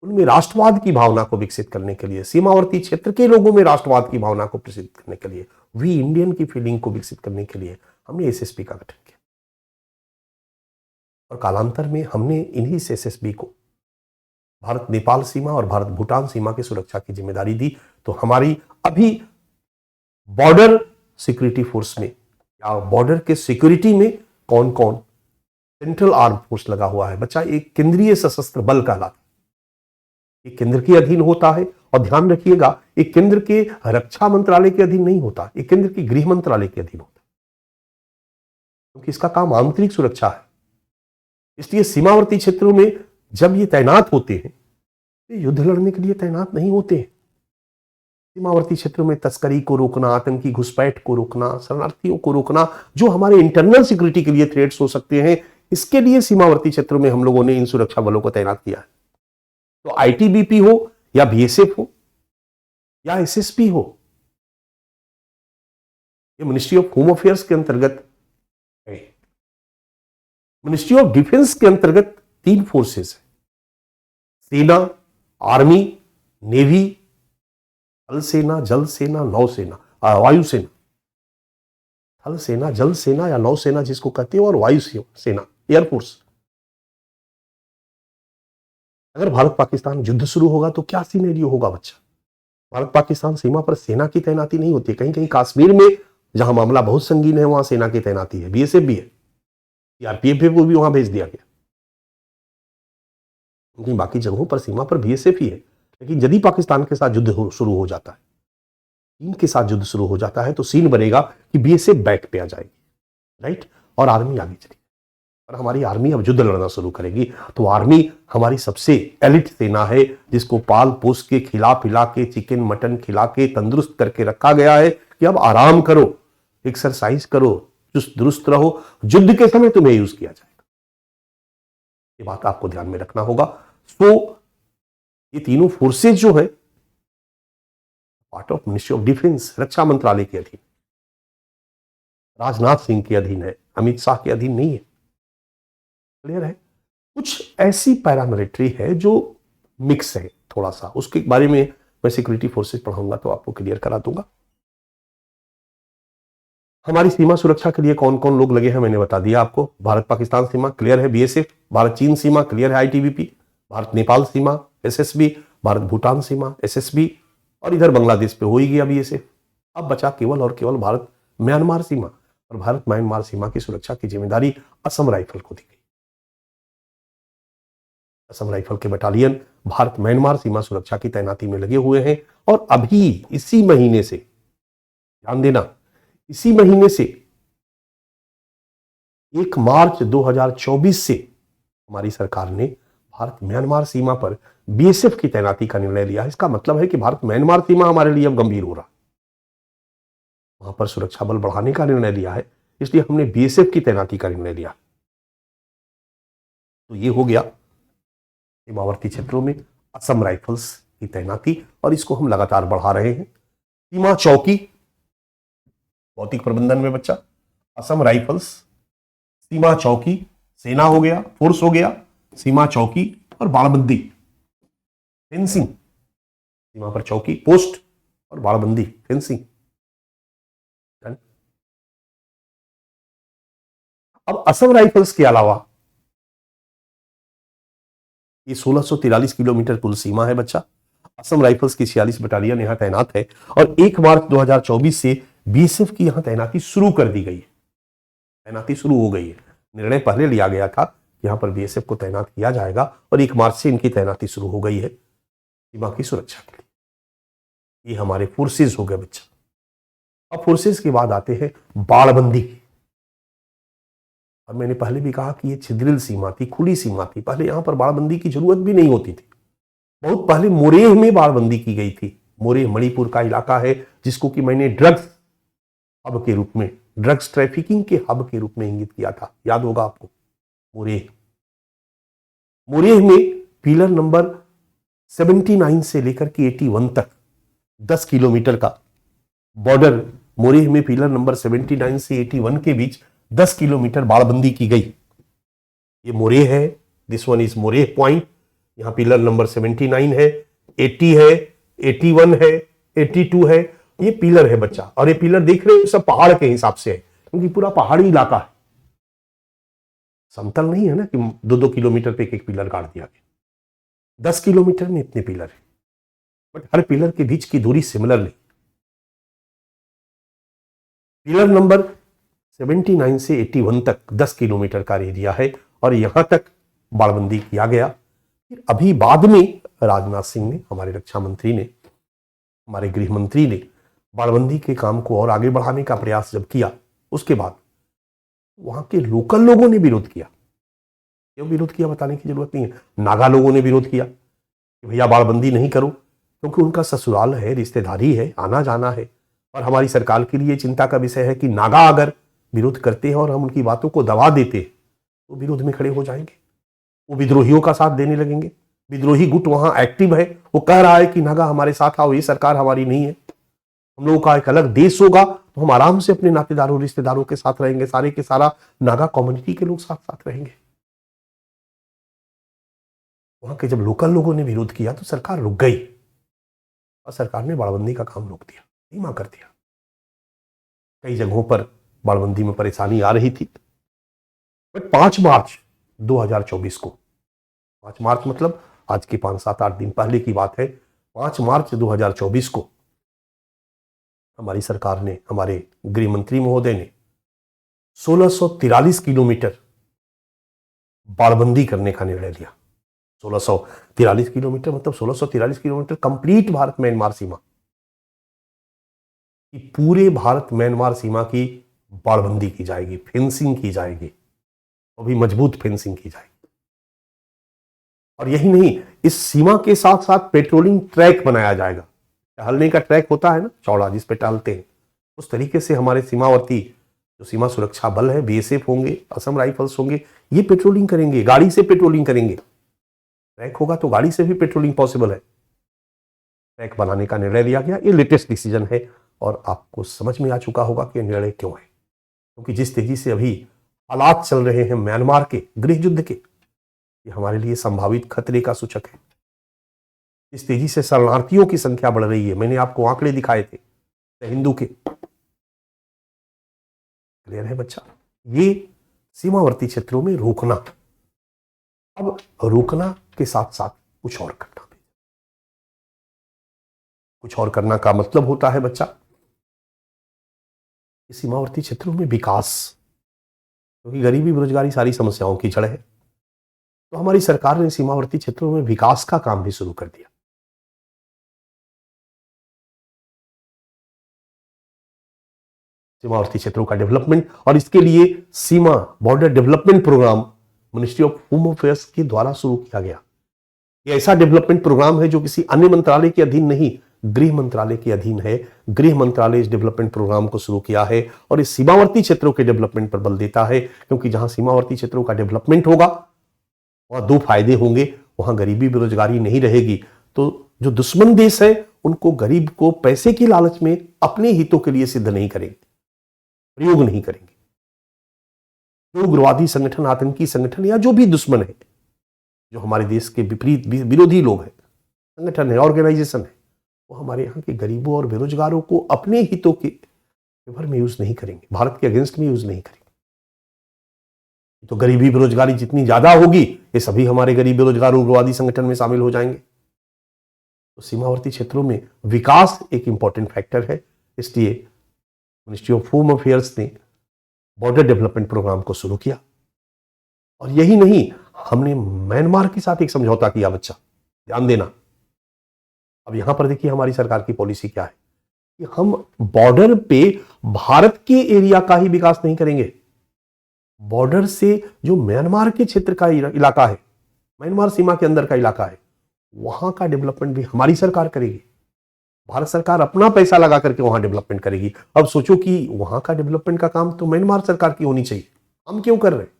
उनमें राष्ट्रवाद की भावना को विकसित करने के लिए, सीमावर्ती क्षेत्र के लोगों में राष्ट्रवाद की भावना को प्रसिद्ध करने के लिए, वी इंडियन की फीलिंग को विकसित करने के लिए हमने एसएसबी का गठन किया। और कालांतर में हमने इन्हीं से एसएसबी को भारत नेपाल सीमा और भारत भूटान सीमा की सुरक्षा की जिम्मेदारी दी। तो हमारी अभी बॉर्डर सिक्योरिटी फोर्स में या बॉर्डर के सिक्योरिटी में कौन कौन सेंट्रल आर्म फोर्स लगा हुआ है बच्चा? एक केंद्रीय सशस्त्र बल कहलाता है, एक केंद्र के अधीन होता है। और ध्यान रखिएगा, एक केंद्र के रक्षा मंत्रालय के अधीन नहीं होता, एक केंद्र के गृह मंत्रालय के अधीन होता है, क्योंकि इसका काम आंतरिक सुरक्षा है। इसलिए सीमावर्ती क्षेत्रों में जब ये तैनात होते हैं तो युद्ध लड़ने के लिए तैनात नहीं होते हैं। सीमावर्ती क्षेत्रों में तस्करी को रोकना, आतंकी घुसपैठ को रोकना, शरणार्थियों को रोकना, जो हमारे इंटरनल सिक्योरिटी के लिए थ्रेट्स हो सकते हैं, इसके लिए सीमावर्ती क्षेत्रों में हम लोगों ने इन सुरक्षा बलों को तैनात किया है। तो आईटीबीपी हो या बीएसएफ हो या एसएसपी हो, ये मिनिस्ट्री ऑफ होम अफेयर्स के अंतर्गत है। मिनिस्ट्री ऑफ डिफेंस के अंतर्गत 3 फोर्सेस है, सेना, आर्मी, नेवी, थल सेना, जल सेना, नौसेना, वायुसेना। थल सेना, जल सेना या नौसेना जिसको कहते हैं, और वायु सेना, एयरफोर्स। अगर भारत पाकिस्तान युद्ध शुरू होगा तो क्या सीनेरियो होगा बच्चा? भारत पाकिस्तान सीमा पर सेना की तैनाती नहीं होती है। कहीं कहीं कश्मीर में जहां मामला बहुत संगीन है वहां सेना की तैनाती है, बीएसएफ भी है, सीआरपीएफ को भी वहां भेज दिया गया। क्योंकि बाकी जगहों पर सीमा पर बीएसएफ ही है। लेकिन यदि पाकिस्तान के साथ युद्ध शुरू हो जाता है, चीन के साथ युद्ध शुरू हो जाता है, तो सीन बनेगा कि बीएसएफ बैक पे आ जाएगी, राइट, और आर्मी आगे चलेगी। और हमारी आर्मी अब युद्ध लड़ना शुरू करेगी। तो आर्मी हमारी सबसे एलिट सेना है, जिसको पाल पोस के, खिला पिला के, चिकन मटन खिला के तंदुरुस्त करके रखा गया है कि अब आराम करो, एक्सरसाइज करो, चुस्त दुरुस्त रहो, युद्ध के समय तुम्हें यूज किया जाएगा। ये बात आपको ध्यान में रखना होगा। सो ये तीनों फोर्सेज जो है part of ministry of defence, रक्षा मंत्रालय के अधीन, राजनाथ सिंह के अधीन है, अमित शाह के अधीन नहीं है। क्लियर है? कुछ ऐसी पैरामिलिट्री है जो मिक्स है थोड़ा सा, उसके बारे में मैं सिक्योरिटी फोर्सेज पढ़ाऊंगा तो आपको क्लियर करा दूंगा। हमारी सीमा सुरक्षा के लिए कौन कौन लोग लगे हैं मैंने बता दिया आपको। भारत पाकिस्तान सीमा क्लियर है बीएसएफ, भारत चीन सीमा क्लियर है आईटीबीपी, भारत नेपाल सीमा एसएसबी, भारत भूटान सीमा एसएसबी, और इधर बांग्लादेश पे हो ही गया बीएसएफ। अब बचा केवल और केवल भारत म्यांमार सीमा, और भारत म्यांमार सीमा की सुरक्षा की जिम्मेदारी असम राइफल को दी गई। असम राइफल के बटालियन भारत म्यांमार सीमा सुरक्षा की तैनाती में लगे हुए हैं। और अभी इसी महीने से, ध्यान देना, इसी महीने से 1 मार्च 2024 से हमारी सरकार ने भारत म्यांमार सीमा पर बीएसएफ की तैनाती का निर्णय लिया है। इसका मतलब है कि भारत म्यांमार सीमा हमारे लिए अब गंभीर हो रहा है, वहां पर सुरक्षा बल बढ़ाने का निर्णय लिया है, इसलिए हमने बीएसएफ की तैनाती का निर्णय लिया। तो ये हो गया सीमावर्ती क्षेत्रों में असम राइफल्स की तैनाती, और इसको हम लगातार बढ़ा रहे हैं। सीमा चौकी, भौतिक प्रबंधन में बच्चा, असम राइफल्स, सीमा चौकी, सेना हो गया, फोर्स हो गया, सीमा चौकी और बाड़बंदी, फेंसिंग, सीमा पर चौकी, पोस्ट और बाड़बंदी, फेंसिंग। अब असम राइफल्स के अलावा ये 1643 किलोमीटर कुल सीमा है बच्चा। असम राइफल्स की 46 बटालियन यहां तैनात है, और 1 मार्च 2024 से बीएसएफ की यहां तैनाती शुरू कर दी गई है। तैनाती शुरू हो गई है। निर्णय पहले लिया गया था कि यहां पर बीएसएफ को तैनात किया जाएगा, और 1 मार्च से इनकी तैनाती शुरू हो गई है सीमा की सुरक्षा के लिए। ये हमारे फोर्सेज हो गए बच्चा। अब फोर्सेज के बाद आते हैं बाड़बंदी। और मैंने पहले भी कहा कि ये छिद्रिल सीमा थी, खुली सीमा थी, पहले यहां पर बाड़बंदी की जरूरत भी नहीं होती थी। बहुत पहले मोरेह में बाड़बंदी की गई थी। मोरेह मणिपुर का इलाका है, जिसको कि मैंने ड्रग्स हब के रूप में, ड्रग्स ट्रैफिकिंग के हब के रूप में इंगित किया था, याद होगा आपको। मोरेह, मोरेह में पिलर नंबर 79 से लेकर के 81 तक 10 किलोमीटर का बॉर्डर, मोरेह में पिलर नंबर 79 से 81 के बीच 10 किलोमीटर बाड़बंदी की गई। ये मोरेह है, this one is Moreh point. यहां पिलर नंबर 79 है, 80 है, 81 है, 82 है, ये पिलर है बच्चा। और ये पिलर देख रहे हो सब पहाड़ के हिसाब से है, क्योंकि पूरा पहाड़ी इलाका है, समतल नहीं है ना कि 2-2 किलोमीटर पे एक पिलर गाड़ दिया गया। 10 किलोमीटर में इतने पिलर है, बट हर पिलर के बीच की दूरी सिमिलर नहीं। पिलर नंबर 79 से 81 तक 10 किलोमीटर का एरिया है, और यहां तक बाड़बंदी किया गया। फिर अभी बाद में राजनाथ सिंह ने, हमारे रक्षा मंत्री ने, हमारे गृह मंत्री ने बाड़बंदी के काम को और आगे बढ़ाने का प्रयास जब किया, उसके बाद वहां के लोकल लोगों ने विरोध किया। क्यों विरोध किया बताने की जरूरत नहीं है। नागा लोगों ने विरोध किया कि भैया बाड़बंदी नहीं करो, क्योंकि उनका ससुराल है, रिश्तेदारी है, आना जाना है। और हमारी सरकार के लिए चिंता का विषय है कि नागा अगर विरोध करते हैं और हम उनकी बातों को दबा देते हैं, तो विरोध में खड़े हो जाएंगे, वो विद्रोहियों का साथ देने लगेंगे। विद्रोही गुट वहां एक्टिव है, वो कह रहा है कि नागा हमारे साथ आओ, ये सरकार हमारी नहीं है, हम लोगों का एक अलग देश होगा, तो हम आराम से अपने नातेदारों रिश्तेदारों के साथ रहेंगे, सारे के सारा नागा कम्युनिटी के लोग साथ साथ रहेंगे। वहां के जब लोकल लोगों ने विरोध किया तो सरकार रुक गई, और सरकार ने बाड़बंदी का काम रोक दिया, धीमा कर दिया। कई जगहों पर बाड़बंदी में परेशानी आ रही थी, बट 5 मार्च 2024 को, 5 मार्च मतलब आज के 5-7-8 दिन पहले की बात है, 5 मार्च 2024 को हमारी सरकार ने, हमारे गृह मंत्री महोदय ने 1643 किलोमीटर बाड़बंदी करने का निर्णय लिया। 1643 किलोमीटर, मतलब 1643 किलोमीटर कंप्लीट भारत म्यांमार सीमा, कि पूरे भारत म्यांमार सीमा की बाड़बंदी की जाएगी, फेंसिंग की जाएगी, और भी मजबूत फेंसिंग की जाएगी। और यही नहीं, इस सीमा के साथ साथ पेट्रोलिंग ट्रैक बनाया जाएगा। टहलने का ट्रैक होता है ना चौड़ा, जिस पे टहलते हैं, उस तरीके से हमारे सीमावर्ती जो सीमा सुरक्षा बल है, बीएसएफ होंगे, असम राइफल्स होंगे, ये पेट्रोलिंग करेंगे, गाड़ी से पेट्रोलिंग करेंगे। ट्रैक होगा तो गाड़ी से भी पेट्रोलिंग पॉसिबल है। ट्रैक बनाने का निर्णय लिया गया, ये लेटेस्ट डिसीजन है, और आपको समझ में आ चुका होगा कि निर्णय क्यों है। क्योंकि जिस तेजी से अभी हालात चल रहे हैं म्यांमार के गृह युद्ध के, ये हमारे लिए संभावित खतरे का सूचक है। इस तेजी से शरणार्थियों की संख्या बढ़ रही है, मैंने आपको आंकड़े दिखाए थे हिंदू के। क्लियर है बच्चा? ये सीमावर्ती क्षेत्रों में रोकना। अब रोकना के साथ साथ कुछ और करना भी। कुछ और करना का मतलब होता है बच्चा, सीमावर्ती क्षेत्रों में विकास, क्योंकि गरीबी बेरोजगारी सारी समस्याओं की जड़ है। तो हमारी सरकार ने सीमावर्ती क्षेत्रों में विकास का काम भी शुरू कर दिया। सीमावर्ती क्षेत्रों का डेवलपमेंट, और इसके लिए सीमा border development programme ministry of home affairs के द्वारा शुरू किया गया। यह ऐसा डेवलपमेंट प्रोग्राम है जो किसी अन्य मंत्रालय के अधीन नहीं, गृह मंत्रालय के अधीन है। गृह मंत्रालय इस डेवलपमेंट प्रोग्राम को शुरू किया है और इस सीमावर्ती क्षेत्रों के डेवलपमेंट पर बल देता है, क्योंकि जहां सीमावर्ती क्षेत्रों का डेवलपमेंट होगा वहां दो फायदे होंगे। वहां गरीबी बेरोजगारी नहीं रहेगी, तो जो दुश्मन देश है उनको, गरीब को पैसे की लालच में अपने हितों के लिए सिद्ध नहीं करेंगे, प्रयोग नहीं करेंगे। जो उग्रवादी संगठन, आतंकी संगठन, या जो भी दुश्मन है, जो हमारे देश के विपरीत विरोधी लोग हैं, संगठन है, ऑर्गेनाइजेशन है, वो हमारे यहाँ के गरीबों और बेरोजगारों को अपने हितों के फेवर में यूज नहीं करेंगे, भारत के अगेंस्ट में यूज नहीं करेंगे। तो गरीबी बेरोजगारी जितनी ज्यादा होगी, ये सभी हमारे गरीब बेरोजगार उग्रवादी संगठन में शामिल हो जाएंगे। तो सीमावर्ती क्षेत्रों में विकास एक इंपॉर्टेंट फैक्टर है, इसलिए मिनिस्ट्री ऑफ होम अफेयर्स ने बॉर्डर डेवलपमेंट प्रोग्राम को शुरू किया। और यही नहीं, हमने म्यांमार के साथ एक समझौता किया बच्चा, ध्यान देना। अब यहां पर देखिए हमारी सरकार की पॉलिसी क्या है कि हम बॉर्डर पे भारत के एरिया का ही विकास नहीं करेंगे। बॉर्डर से जो म्यांमार के क्षेत्र का इलाका है, म्यांमार सीमा के अंदर का इलाका है, वहां का डेवलपमेंट भी हमारी सरकार करेगी। भारत सरकार अपना पैसा लगा करके वहां डेवलपमेंट करेगी। अब सोचो कि वहां का डेवलपमेंट का काम तो म्यांमार सरकार की होनी चाहिए, हम क्यों कर रहे हैं?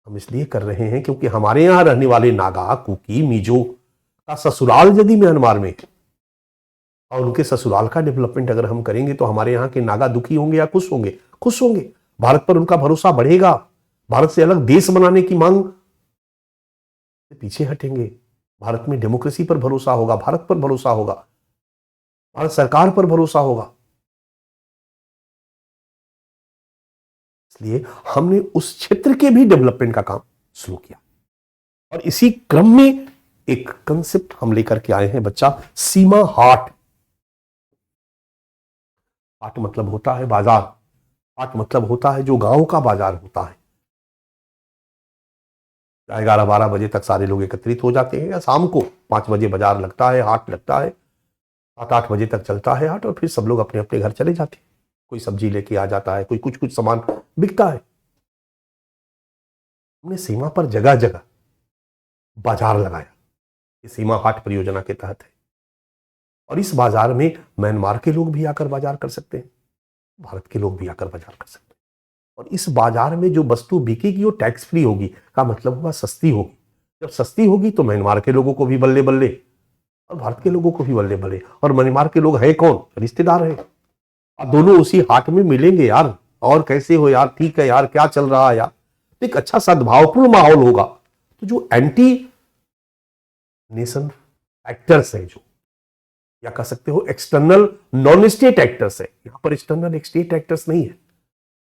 हम इसलिए कर रहे हैं क्योंकि हमारे यहां रहने वाले नागा, कुकी, मिजो का ससुराल यदि म्यांमार में, और उनके ससुराल का डेवलपमेंट अगर हम करेंगे तो हमारे यहाँ के नागा दुखी होंगे या खुश होंगे? खुश होंगे। भारत पर उनका भरोसा बढ़ेगा, भारत से अलग देश बनाने की मांग से पीछे हटेंगे। भारत में डेमोक्रेसी पर भरोसा होगा, भारत पर भरोसा होगा, भारत सरकार पर भरोसा होगा। इसलिए हमने उस क्षेत्र के भी डेवलपमेंट का काम शुरू किया। और इसी क्रम में एक कंसेप्ट हम लेकर के आए हैं बच्चा, सीमा हाट। हाट मतलब होता है बाजार, हाट मतलब होता है जो गांव का बाजार होता है। 11-12 बजे तक सारे लोग एकत्रित हो जाते हैं, या शाम को 5 बजे बाजार लगता है, हाट लगता है, 7-8 बजे तक चलता है हाट, और फिर सब लोग अपने अपने घर चले जाते हैं। कोई सब्जी लेके आ जाता है, कोई कुछ कुछ सामान बिकता है। हमने सीमा पर जगह जगह बाजार लगाया, ये सीमा हाट परियोजना के तहत है। और इस बाजार में म्यांमार के लोग भी आकर बाजार कर सकते हैं, भारत के लोग भी आकर बाजार कर सकते हैं। और इस बाजार में जो वस्तु बिकेगी वो टैक्स फ्री होगी, का मतलब हुआ सस्ती होगी। जब सस्ती होगी तो म्यांमार के लोगों को भी बल्ले बल्ले, और भारत के लोगों को भी बल्ले बल्ले। और म्यांमार के लोग है कौन? रिश्तेदार है। अब दोनों उसी हाट में मिलेंगे यार, और कैसे हो यार, ठीक है यार, क्या चल रहा है यार, एक अच्छा सद्भावपूर्ण माहौल होगा। तो जो एंटी नेशन एक्टर्स है, जो या कह सकते हो एक्सटर्नल नॉन स्टेट एक्टर्स है, यहां पर एक्सटर्नल स्टेट एक्टर्स नहीं है।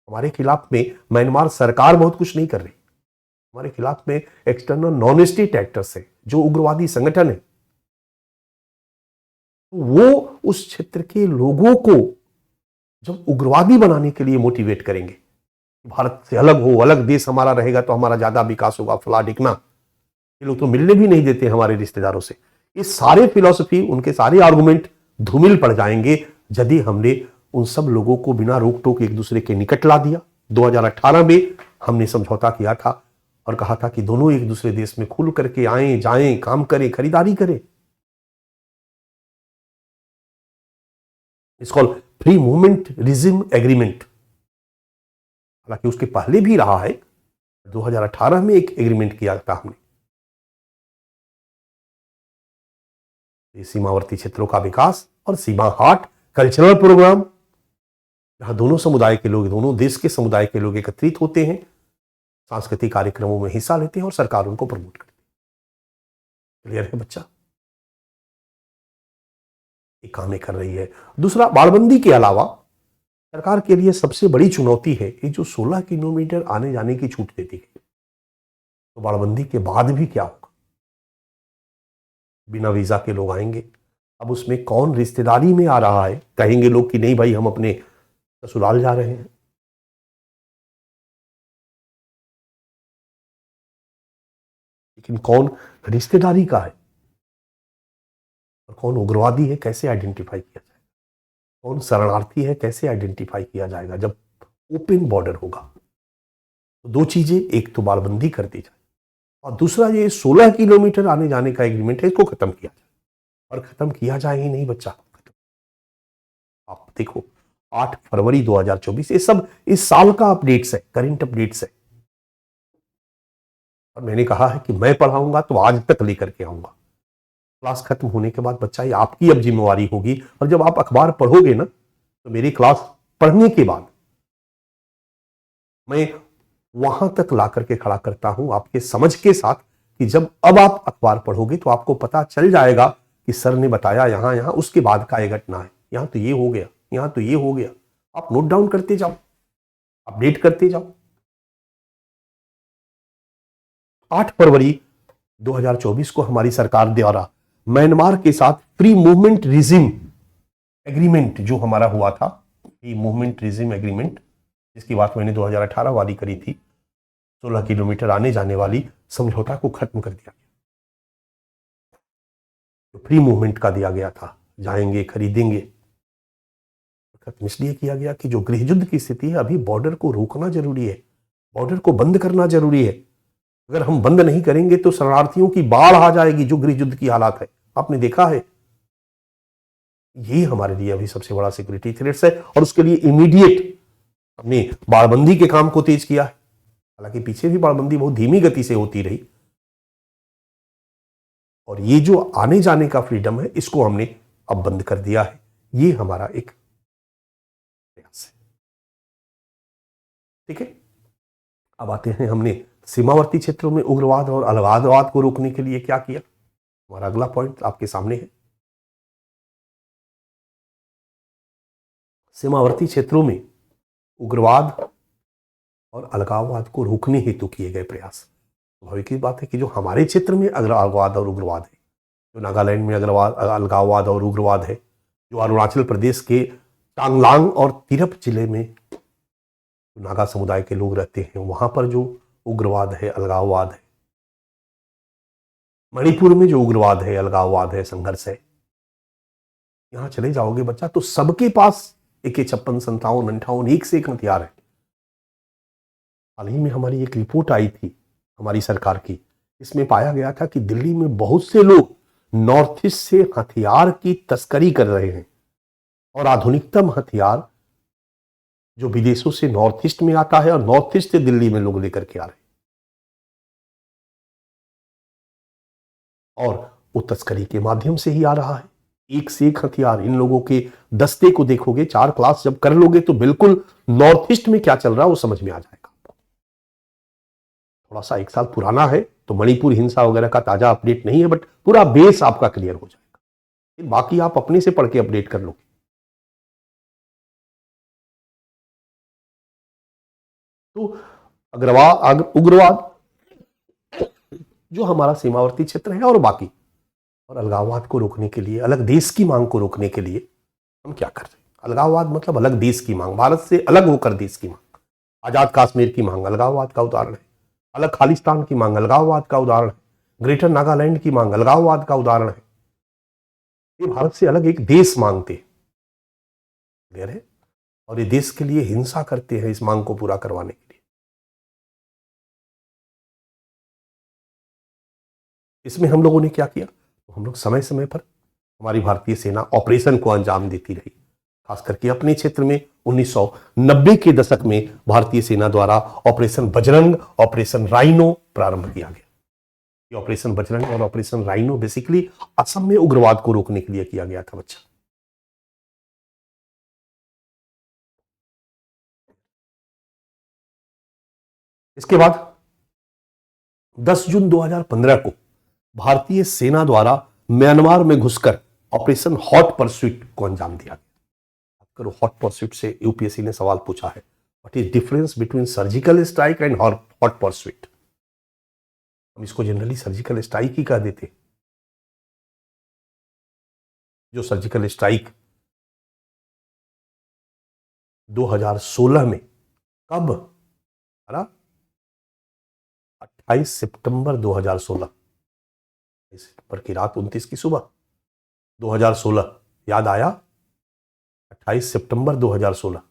हमारे खिलाफ में म्यांमार सरकार बहुत कुछ नहीं कर रही, हमारे खिलाफ में एक्सटर्नल नॉन स्टेट एक्टर्स है, जो उग्रवादी संगठन है। वो उस क्षेत्र के लोगों को जब उग्रवादी बनाने के लिए मोटिवेट करेंगे, भारत से अलग हो, अलग देश हमारा रहेगा तो हमारा ज्यादा विकास होगा, फला ढिकना, ये लोग तो मिलने भी नहीं देते हमारे रिश्तेदारों से। ये सारे फिलॉसफी, उनके सारे आर्गुमेंट धूमिल पड़ जाएंगे यदि हमने उन सब लोगों को बिना रोक टोक एक दूसरे के निकट ला दिया। 2018 में हमने समझौता किया था और कहा था कि दोनों एक दूसरे देश में खुल करके आए जाएं, काम करें, खरीदारी करें। It's called free movement regime agreement. हालांकि उसके पहले भी रहा है, 2018 में एक एग्रीमेंट किया था हमने। सीमावर्ती क्षेत्रों का विकास और सीमा हाट कल्चरल प्रोग्राम, जहां दोनों समुदाय के लोग, दोनों देश के समुदाय के लोग एकत्रित होते हैं, सांस्कृतिक कार्यक्रमों में हिस्सा लेते हैं और सरकार उनको प्रमोट करती है। क्लियर है बच्चा? ये काम कर रही है। दूसरा, बाड़बंदी के अलावा सरकार के लिए सबसे बड़ी चुनौती है ये जो 16 किलोमीटर आने जाने की छूट देती है। तो बाड़बंदी के बाद भी क्या होगा? बिना वीजा के लोग आएंगे। अब उसमें कौन रिश्तेदारी में आ रहा है? कहेंगे लोग कि नहीं भाई, हम अपने ससुराल जा रहे हैं। लेकिन कौन रिश्तेदारी का है और कौन उग्रवादी है, कैसे आइडेंटिफाई किया जाएगा? कौन शरणार्थी है, कैसे आइडेंटिफाई किया जाएगा? जब ओपन बॉर्डर होगा तो दो चीजें, एक तो बाड़बंदी कर दी जाए और दूसरा ये 16 किलोमीटर आने जाने का एग्रीमेंट है, इसको खत्म किया जाए। और खत्म किया जाए ही नहीं बच्चा, आप देखो 8 फरवरी 2024, ये सब इस साल का अपडेट्स है, करंट अपडेट्स है। और मैंने कहा है कि मैं पढ़ाऊंगा तो आज तक लेकर के आऊंगा। क्लास खत्म होने के बाद बच्चा, ये आपकी अब जिम्मेवारी होगी। और जब आप अखबार पढ़ोगे ना, तो मेरी क्लास पढ़ने के बाद मैं वहां तक ला करके खड़ा करता हूं आपके समझ के साथ कि जब अब आप अखबार पढ़ोगे तो आपको पता चल जाएगा कि सर ने बताया यहां यहां, उसके बाद का ये घटना है, यहां तो ये हो गया, यहां तो ये हो गया। आप नोट डाउन करते जाओ, अपडेट करते जाओ। 8 फरवरी 2024 को हमारी सरकार द्वारा म्यांमार के साथ फ्री मूवमेंट रिजिम एग्रीमेंट जो हमारा हुआ था, फ्री मूवमेंट रिजिम एग्रीमेंट, जिसकी बात मैंने 2018 वाली करी थी, 16 किलोमीटर आने जाने वाली समझौता को खत्म कर दिया गया। तो फ्री मूवमेंट का दिया गया था, जाएंगे खरीदेंगे, खत्म इसलिए किया गया कि जो गृह युद्ध की स्थिति है, अभी बॉर्डर को रोकना जरूरी है, बॉर्डर को बंद करना जरूरी है। अगर हम बंद नहीं करेंगे तो शरणार्थियों की बाढ़ आ जाएगी, जो गृह युद्ध की हालात है, आपने देखा है। यही हमारे लिए अभी सबसे बड़ा सिक्योरिटी थ्रेट्स है और उसके लिए इमीडिएट हमने बाड़बंदी के काम को तेज किया है। हालांकि पीछे भी बाड़बंदी बहुत धीमी गति से होती रही, और ये जो आने जाने का फ्रीडम है, इसको हमने अब बंद कर दिया है। ये हमारा एक प्रयास है। ठीक है, अब आते हैं, हमने सीमावर्ती क्षेत्रों में उग्रवाद और अलगाववाद को रोकने के लिए क्या किया। हमारा अगला पॉइंट आपके सामने है। सीमावर्ती क्षेत्रों में उग्रवाद और अलगाववाद को रोकने हेतु किए गए प्रयास। स्वाभाविक की बात है कि जो हमारे क्षेत्र में अलगाववाद और उग्रवाद है, जो नागालैंड में अलगाववाद और उग्रवाद है, जो अरुणाचल प्रदेश के चांगलांग और तिरप जिले में जो नागा समुदाय के लोग रहते हैं, वहां पर जो उग्रवाद है, अलगाववाद है, मणिपुर में जो उग्रवाद है, अलगाववाद है, संघर्ष है, यहां चले जाओगे बच्चा तो सबके पास AK-56, 57, 58 एक से एक हथियार है। हाल ही में हमारी एक रिपोर्ट आई थी हमारी सरकार की, इसमें पाया गया था कि दिल्ली में बहुत से लोग नॉर्थ ईस्ट से हथियार की तस्करी कर रहे हैं और आधुनिकतम हथियार जो विदेशों से नॉर्थ ईस्ट में आता है और नॉर्थ ईस्ट से दिल्ली में लोग लेकर के आ रहे हैं, और वो तस्करी के माध्यम से ही आ रहा है। एक से एक हथियार, इन लोगों के दस्ते को देखोगे, 4 क्लास जब कर लोगे तो बिल्कुल नॉर्थ ईस्ट में क्या चल रहा है वो समझ में आ जाएगा। थोड़ा सा 1 साल पुराना है तो मणिपुर हिंसा वगैरह का ताजा अपडेट नहीं है, बट पूरा बेस आपका क्लियर हो जाएगा। बाकी आप अपने से पढ़ के अपडेट कर लोगे। तो उग्रवाद जो हमारा सीमावर्ती क्षेत्र है और बाकी, और अलगाववाद को रोकने के लिए, अलग देश की मांग को रोकने के लिए हम क्या कर रहे हैं। अलगाववाद मतलब अलग देश की मांग, भारत से अलग होकर देश की मांग। आजाद कश्मीर की मांग अलगाववाद का उदाहरण है, अलग खालिस्तान की मांग अलगाववाद का उदाहरण है, ग्रेटर नागालैंड की मांग अलगाववाद का उदाहरण है। ये भारत से अलग एक देश मांगते, क्लियर है, और ये देश के लिए हिंसा करते हैं इस मांग को पूरा करवाने के लिए। इसमें हम लोगों ने क्या किया, तो हम लोग समय समय पर हमारी भारतीय सेना ऑपरेशन को अंजाम देती रही। खास करके अपने क्षेत्र में 1990 के दशक में भारतीय सेना द्वारा ऑपरेशन बजरंग, ऑपरेशन राइनो प्रारंभ किया गया। ये ऑपरेशन बजरंग और ऑपरेशन राइनो बेसिकली असम में उग्रवाद को रोकने के लिए किया गया था बच्चा। इसके बाद 10 जून 2015 को भारतीय सेना द्वारा म्यांमार में घुसकर ऑपरेशन हॉट परस्यूट को अंजाम दिया गया। हॉट परस्यूट से यूपीएससी ने सवाल पूछा है, what is difference between surgical strike and hot pursuit. हम इसको जनरली सर्जिकल स्ट्राइक ही कह देते। जो सर्जिकल स्ट्राइक 2016 में, कब, 28 सितंबर 2016, सितंबर की रात 29 की सुबह 2016, याद आया, 28 सितंबर 2016,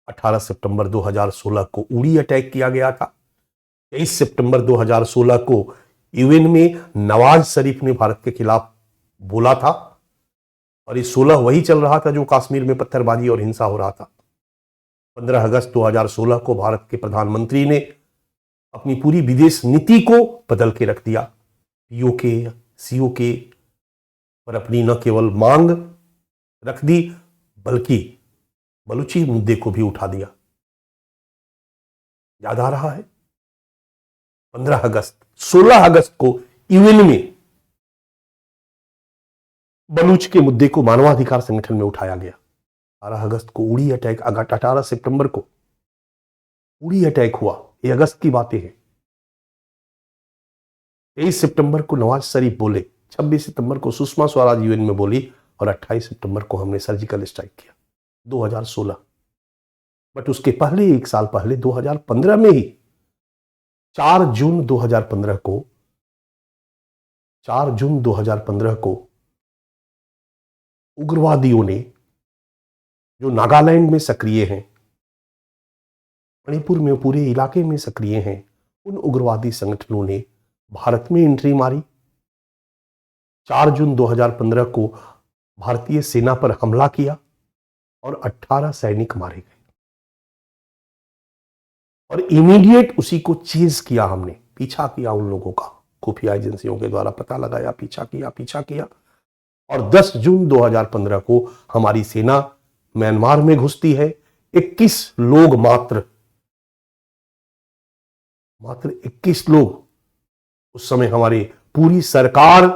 18 सितंबर 2016 को उड़ी अटैक किया गया था। 23 सितंबर 2016 को यूएन में नवाज शरीफ ने भारत के खिलाफ बोला था, और ये 16 वही चल रहा था जो कश्मीर में पत्थरबाजी और हिंसा हो रहा था। 15 अगस्त 2016 को भारत के प्रधानमंत्री ने अपनी पूरी विदेश नीति को बदल के रख दिया। पीओके, सीओके पर अपनी न केवल मांग रख दी, बल्कि बलूची मुद्दे को भी उठा दिया। याद आ रहा है, 15 अगस्त, 16 अगस्त को यूएन में बलूच के मुद्दे को मानवाधिकार संगठन में उठाया गया। 18 अगस्त को उड़ी अटैक, 18 सितंबर को उड़ी अटैक हुआ, ये अगस्त की बातें हैं। 23 सितंबर को नवाज शरीफ बोले, 26 सितंबर को सुषमा स्वराज यूएन में बोली, और 28 सितंबर को हमने सर्जिकल स्ट्राइक किया 2016। बट उसके पहले, एक साल पहले 2015 में ही 4 जून 2015 को 4 जून 2015 को उग्रवादियों ने, जो नागालैंड में सक्रिय हैं, मणिपुर में, पूरे इलाके में सक्रिय हैं, उन उग्रवादी संगठनों ने भारत में एंट्री मारी। 4 जून 2015 को भारतीय सेना पर हमला किया और 18 सैनिक मारे गए। और इमीडिएट उसी को चेज किया, हमने पीछा किया उन लोगों का, खुफिया एजेंसियों के द्वारा पता लगाया, पीछा किया। और 10 जून 2015 को हमारी सेना म्यांमार में घुसती है। 21 लोग, मात्र 21 लोग उस समय हमारे पूरी सरकार,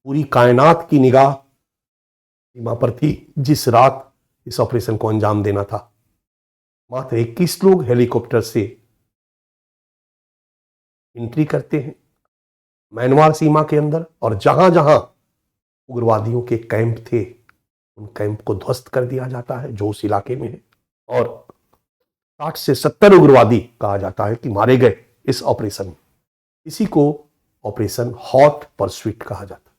पूरी कायनात की निगाह सीमा पर थी जिस रात इस ऑपरेशन को अंजाम देना था। मात्र 21 लोग हेलीकॉप्टर से एंट्री करते हैं म्यांमार सीमा के अंदर, और जहां जहां उग्रवादियों के कैंप थे उन कैंप को ध्वस्त कर दिया जाता है जो उस इलाके में है। और 60 से 70 उग्रवादी कहा जाता है कि मारे गए इस ऑपरेशन में। इसी को ऑपरेशन हॉट परस्यूट कहा जाता है।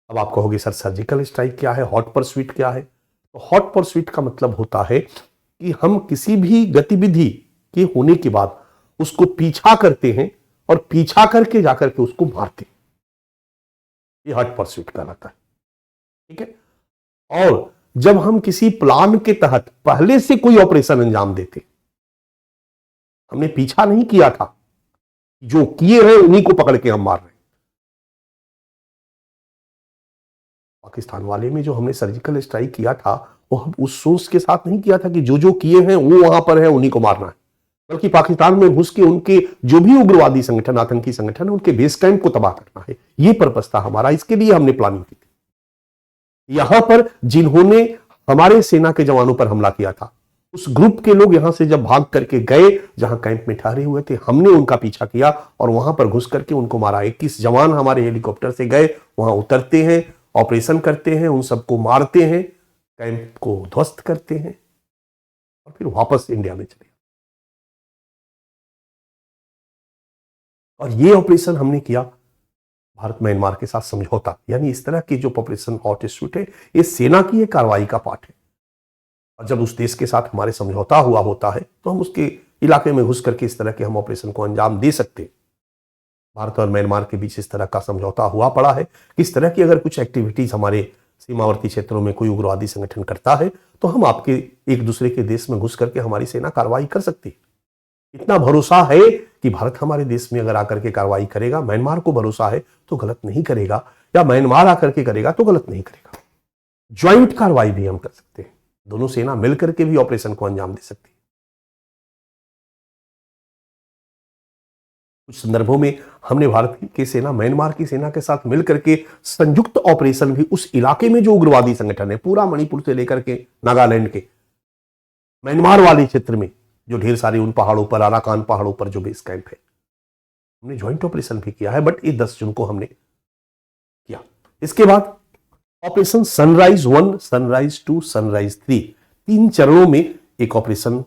अब आप कहोगे सर सर्जिकल स्ट्राइक क्या है, हॉट परस्यूट क्या है? तो हॉट परस्यूट का मतलब होता है कि हम किसी भी गतिविधि के होने के बाद उसको पीछा करते हैं और पीछा करके जाकर के उसको मारते हैं। ये हॉट परस्यूट कहलाता है, ठीक है। और जब हम किसी प्लान के तहत पहले से कोई ऑपरेशन अंजाम देते, हमने पीछा नहीं किया था, जो किए हैं उन्हीं को पकड़ के हम मार रहे हैं। पाकिस्तान वाले में जो हमने सर्जिकल स्ट्राइक किया था वो हम उस सोच के साथ नहीं किया था कि जो किए हैं वो वहां पर है उन्हीं को मारना है, बल्कि पाकिस्तान में घुस के उनके जो भी उग्रवादी संगठन, आतंकी संगठन है, उनके बेस कैंप को तबाह करना है। ये पर्पस था हमारा, इसके लिए हमने प्लानिंग की थी। यहां पर जिन्होंने हमारे सेना के जवानों पर हमला किया था, उस ग्रुप के लोग यहां से जब भाग करके गए जहां कैंप में ठहरे हुए थे, हमने उनका पीछा किया और वहां पर घुस करके उनको मारा। 21 जवान हमारे हेलीकॉप्टर से गए, वहां उतरते हैं, ऑपरेशन करते हैं, उन सबको मारते हैं, कैंप को ध्वस्त करते हैं और फिर वापस इंडिया में चले। और ये ऑपरेशन हमने किया भारत म्यांमार के साथ समझौता, यानी इस तरह की जो ऑपरेशन हॉट स्ट्रीट है ये सेना की एक कार्रवाई का पार्ट है। और जब उस देश के साथ हमारे समझौता हुआ होता है तो हम उसके इलाके में घुस करके इस तरह के हम ऑपरेशन को अंजाम दे सकते हैं। भारत और म्यांमार के बीच इस तरह का समझौता हुआ पड़ा है। इस तरह की अगर कुछ एक्टिविटीज हमारे सीमावर्ती क्षेत्रों में कोई उग्रवादी संगठन करता है तो हम आपके एक दूसरे के देश में घुस करके हमारी सेना कार्रवाई कर सकती है। इतना भरोसा है कि भारत हमारे देश में अगर आकर के कार्रवाई करेगा, म्यांमार को भरोसा है तो गलत नहीं करेगा, या म्यांमार आकर के करेगा तो गलत नहीं करेगा। ज्वाइंट कार्रवाई भी हम कर सकते हैं, दोनों सेना मिलकर के भी ऑपरेशन को अंजाम दे सकती है। कुछ संदर्भों में हमने भारत की सेना म्यांमार की सेना के साथ मिलकर के संयुक्त ऑपरेशन भी उस इलाके में जो उग्रवादी संगठन है, पूरा मणिपुर से लेकर के नागालैंड के म्यांमार वाले क्षेत्र में जो ढेर सारे उन पहाड़ों पर, अराकान पहाड़ों पर जो बेस कैंप है, हमने ज्वाइंट ऑपरेशन भी किया है। बट ये 10 जून को हमने किया। इसके बाद ऑपरेशन सनराइज 1, सनराइज 2, सनराइज 3, 3 चरणों में एक ऑपरेशन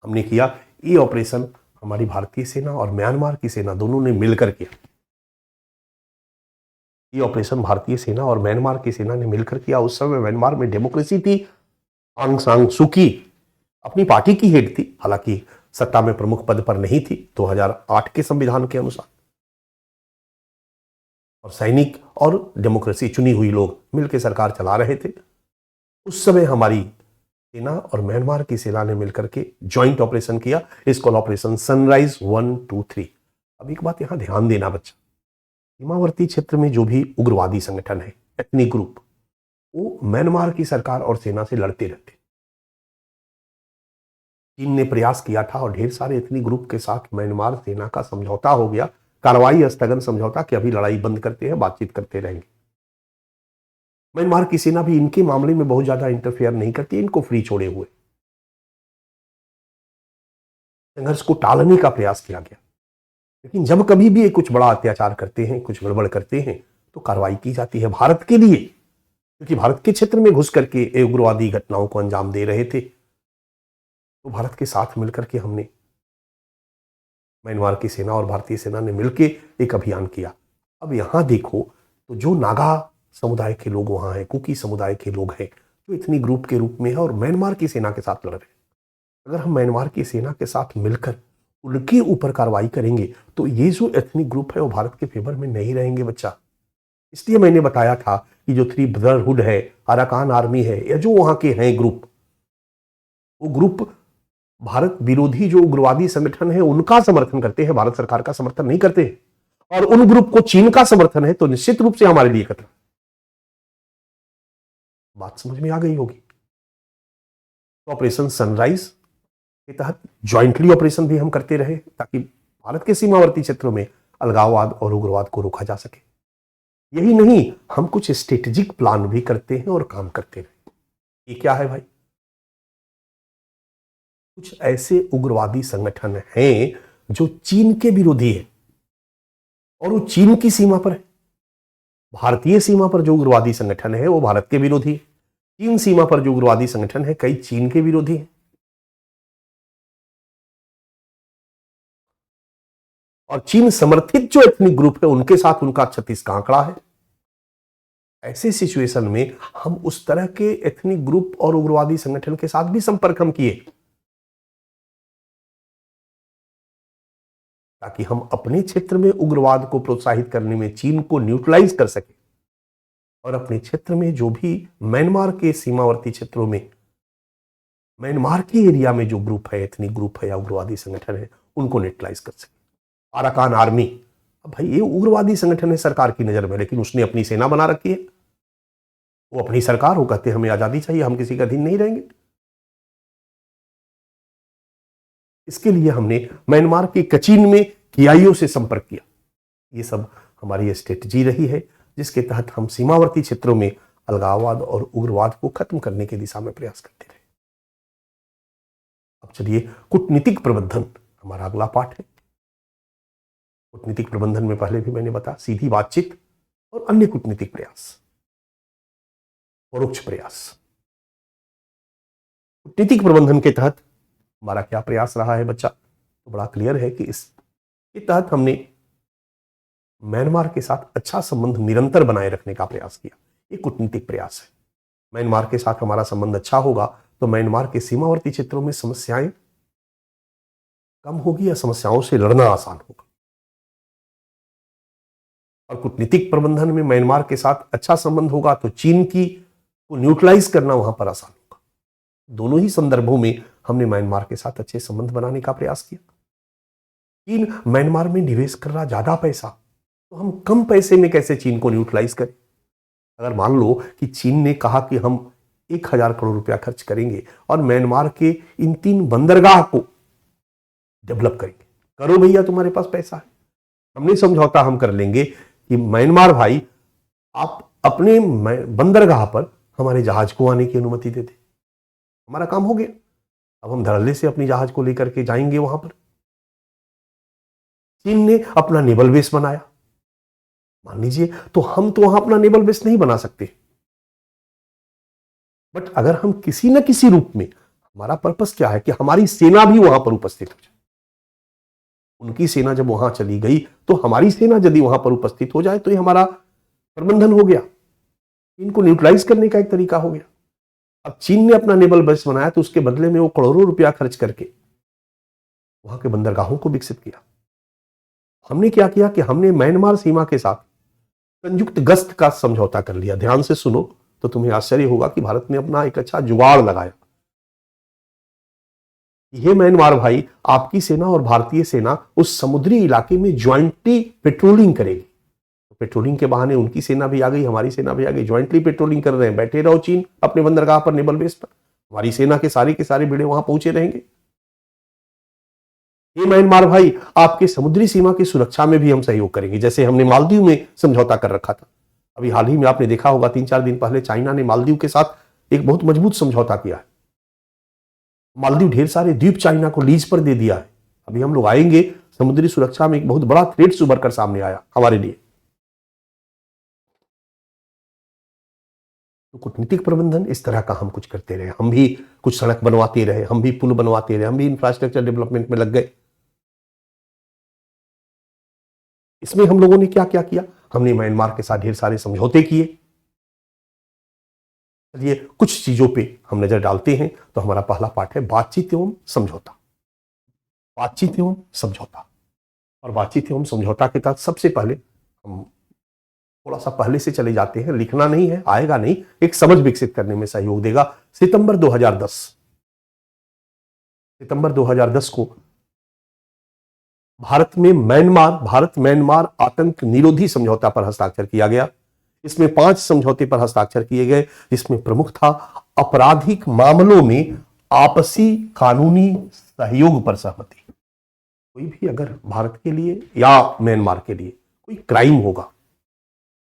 हमने किया। ये ऑपरेशन हमारी भारतीय सेना और म्यांमार की सेना दोनों ने मिलकर किया। ये ऑपरेशन भारतीय सेना और म्यांमार की सेना ने मिलकर किया। उस समय म्यांमार में डेमोक्रेसी थी। आंग सान सू की अपनी पार्टी की हेड थी, हालांकि सत्ता में प्रमुख पद पर नहीं थी 2008 के संविधान के अनुसार। और सैनिक और डेमोक्रेसी चुनी हुई लोग मिलकर सरकार चला रहे थे। उस समय हमारी सेना और म्यांमार की सेना ने मिलकर के ज्वाइंट ऑपरेशन किया। इसको ऑपरेशन सनराइज 1, 2, 3। अब एक बात यहां ध्यान देना बच्चा, सीमावर्ती क्षेत्र में जो भी उग्रवादी संगठन है, एथनिक ग्रुप, वो म्यांमार की सरकार और सेना से लड़ते रहते। चीन ने प्रयास किया था और ढेर सारे एथनिक ग्रुप के साथ म्यांमार सेना का समझौता हो गया, कार्रवाई स्थगन समझौता, कि अभी लड़ाई बंद करते हैं, बातचीत करते रहेंगे। म्यांमार की सेना भी इनके मामले में बहुत ज्यादा इंटरफेयर नहीं करती, इनको फ्री छोड़े हुए संघर्ष को टालने का प्रयास किया गया। लेकिन जब कभी भी कुछ बड़ा अत्याचार करते हैं, कुछ गड़बड़ करते हैं, तो कार्रवाई की जाती है भारत के लिए, क्योंकि भारत के क्षेत्र में घुस करके उग्रवादी घटनाओं को अंजाम दे रहे थे। तो भारत के साथ मिलकर के हमने, म्यांमार की सेना और भारतीय सेना ने मिलकर एक अभियान किया। अब यहां देखो तो जो नागा समुदाय के लोग वहां हैं, कुकी समुदाय के लोग हैं, जो इतनी ग्रुप के रूप में है और म्यांमार की सेना के साथ लड़ रहे हैं। अगर हम म्यांमार की सेना के साथ मिलकर उनके ऊपर कार्रवाई करेंगे तो ये जो एथनिक ग्रुप है वो भारत के फेवर में नहीं रहेंगे बच्चा। इसलिए मैंने बताया था कि जो 3 ब्रदरहुड है, अराकान आर्मी है, या जो वहां के हैं ग्रुप, वो ग्रुप भारत विरोधी जो उग्रवादी संगठन है उनका समर्थन करते हैं, भारत सरकार का समर्थन नहीं करते हैं। और उन ग्रुप को चीन का समर्थन है तो निश्चित रूप से हमारे लिए खतरा। बात समझ में आ गई होगी। तो ऑपरेशन सनराइज के तहत ज्वाइंटली ऑपरेशन भी हम करते रहे ताकि भारत के सीमावर्ती क्षेत्रों में अलगाववाद और उग्रवाद को रोका जा सके। यही नहीं, हम कुछ स्ट्रेटेजिक प्लान भी करते हैं और काम करते रहे। ये क्या है भाई? कुछ ऐसे उग्रवादी संगठन हैं जो चीन के विरोधी है और वो चीन की सीमा पर है। भारतीय सीमा पर जो उग्रवादी संगठन है वो भारत के विरोधी है। चीन सीमा पर जो उग्रवादी संगठन है कई चीन के विरोधी है। और चीन समर्थित जो एथनिक ग्रुप है उनके साथ उनका 36 का आंकड़ा है। ऐसे सिचुएशन में हम उस तरह के एथनिक ग्रुप और उग्रवादी संगठन के साथ भी संपर्क हम किए ताकि हम अपने क्षेत्र में उग्रवाद को प्रोत्साहित करने में चीन को न्यूट्रलाइज कर सके और अपने क्षेत्र में जो भी म्यांमार के सीमावर्ती क्षेत्रों में, म्यांमार के एरिया में जो ग्रुप है, एथनिक ग्रुप है या उग्रवादी संगठन है, उनको न्यूट्रलाइज कर सके। अराकान आर्मी, अब भाई ये उग्रवादी संगठन है सरकार की नजर में, लेकिन उसने अपनी सेना बना रखी है, वो अपनी सरकार, वो कहते हैं हमें आजादी चाहिए, हम किसी का अधीन नहीं रहेंगे। इसके लिए हमने म्यांमार के कचिन में कियाइयों से संपर्क किया। ये सब हमारी स्ट्रेटजी रही है जिसके तहत हम सीमावर्ती क्षेत्रों में अलगाववाद और उग्रवाद को खत्म करने की दिशा में प्रयास करते रहे। अब चलिए, कूटनीतिक प्रबंधन हमारा अगला पाठ है। कूटनीतिक प्रबंधन में पहले भी मैंने बताया, सीधी बातचीत और अन्य कूटनीतिक प्रयास, परोक्ष प्रयास। कूटनीतिक प्रबंधन के तहत हमारा क्या प्रयास रहा है बच्चा, तो बड़ा क्लियर है कि इसके तहत हमने म्यांमार के साथ अच्छा संबंध निरंतर बनाए रखने का प्रयास किया। एक कूटनीतिक प्रयास है। म्यांमार के साथ हमारा संबंध अच्छा होगा तो म्यांमार के सीमावर्ती क्षेत्रों में समस्याएं कम होगी या समस्याओं से लड़ना आसान होगा। और कूटनीतिक प्रबंधन में म्यांमार के साथ अच्छा संबंध होगा तो चीन की को न्यूट्रलाइज करना वहां पर आसान होगा। दोनों ही संदर्भों में हमने म्यांमार के साथ अच्छे संबंध बनाने का प्रयास किया। चीन म्यांमार में निवेश कर रहा ज्यादा पैसा, तो हम कम पैसे में कैसे चीन को न्यूट्रलाइज करें। अगर मान लो कि चीन ने कहा कि हम 1000 करोड़ रुपया खर्च करेंगे और म्यांमार के इन 3 बंदरगाह को डेवलप करेंगे, करो भैया, तुम्हारे पास पैसा है, हमने समझौता हम कर लेंगे कि म्यांमार भाई आप अपने बंदरगाह पर हमारे जहाज को आने की अनुमति दे दे, हमारा काम हो गया। अब हम धड़ल्ले से अपनी जहाज को लेकर के जाएंगे वहां पर। चीन ने अपना नेवल बेस बनाया, मान लीजिए, तो हम तो वहां अपना नेवल बेस नहीं बना सकते, बट अगर हम किसी न किसी रूप में, हमारा पर्पस क्या है कि हमारी सेना भी वहां पर उपस्थित हो जाए। उनकी सेना जब वहां चली गई तो हमारी सेना यदि वहां पर उपस्थित हो जाए तो ये हमारा प्रबंधन हो गया, इनको न्यूट्रलाइज करने का एक तरीका हो गया। अब चीन ने अपना नेवल बेस बनाया तो उसके बदले में वो करोड़ों रुपया खर्च करके वहां के बंदरगाहों को विकसित किया। हमने क्या किया कि हमने म्यांमार सीमा के साथ संयुक्त गश्त का समझौता कर लिया। ध्यान से सुनो तो तुम्हें आश्चर्य होगा कि भारत ने अपना एक अच्छा जुगाड़ लगाया। ये म्यांमार भाई, आपकी सेना और भारतीय सेना उस समुद्री इलाके में ज्वाइंटली पेट्रोलिंग करेगी। तो पेट्रोलिंग के बहाने उनकी सेना भी आ गई, हमारी सेना भी आ गई, ज्वाइंटली पेट्रोलिंग कर रहे हैं। बैठे रहो चीन अपने बंदरगाह पर, नेवल बेस पर, हमारी सेना के सारे बेड़े वहां पहुंचे रहेंगे। ये म्यांमार भाई, आपके समुद्री सीमा की सुरक्षा में भी हम सहयोग करेंगे, जैसे हमने मालदीव में समझौता कर रखा था। अभी हाल ही में आपने देखा होगा 3-4 दिन पहले चाइना ने मालदीव के साथ एक बहुत मजबूत समझौता किया है। मालदीव ढेर सारे द्वीप चाइना को लीज पर दे दिया है। अभी हम लोग आएंगे, समुद्री सुरक्षा में एक बहुत बड़ा थ्रेट उभर कर सामने आया हमारे लिए। तो कूटनीतिक प्रबंधन इस तरह का हम कुछ करते रहे, हम भी कुछ सड़क बनवाते रहे, हम भी पुल बनवाते रहे, हम भी इंफ्रास्ट्रक्चर डेवलपमेंट में लग गए। इसमें हम लोगों ने क्या क्या किया, हमने म्यांमार के साथ ढेर सारे समझौते किए। चलिए कुछ चीजों पे हम नजर डालते हैं। तो हमारा पहला पाठ है बातचीत एवं समझौता। बातचीत एवं समझौता। और बातचीत एवं समझौता के तहत सबसे पहले हम थोड़ा सा पहले से चले जाते हैं, लिखना नहीं है, आएगा नहीं, एक समझ विकसित करने में सहयोग देगा। सितंबर 2010 को भारत म्यांमार आतंक निरोधी समझौता पर हस्ताक्षर किया गया। इसमें 5 समझौते पर हस्ताक्षर किए गए, जिसमें प्रमुख था आपराधिक मामलों में आपसी कानूनी सहयोग पर सहमति। कोई भी अगर भारत के लिए या म्यांमार के लिए कोई क्राइम होगा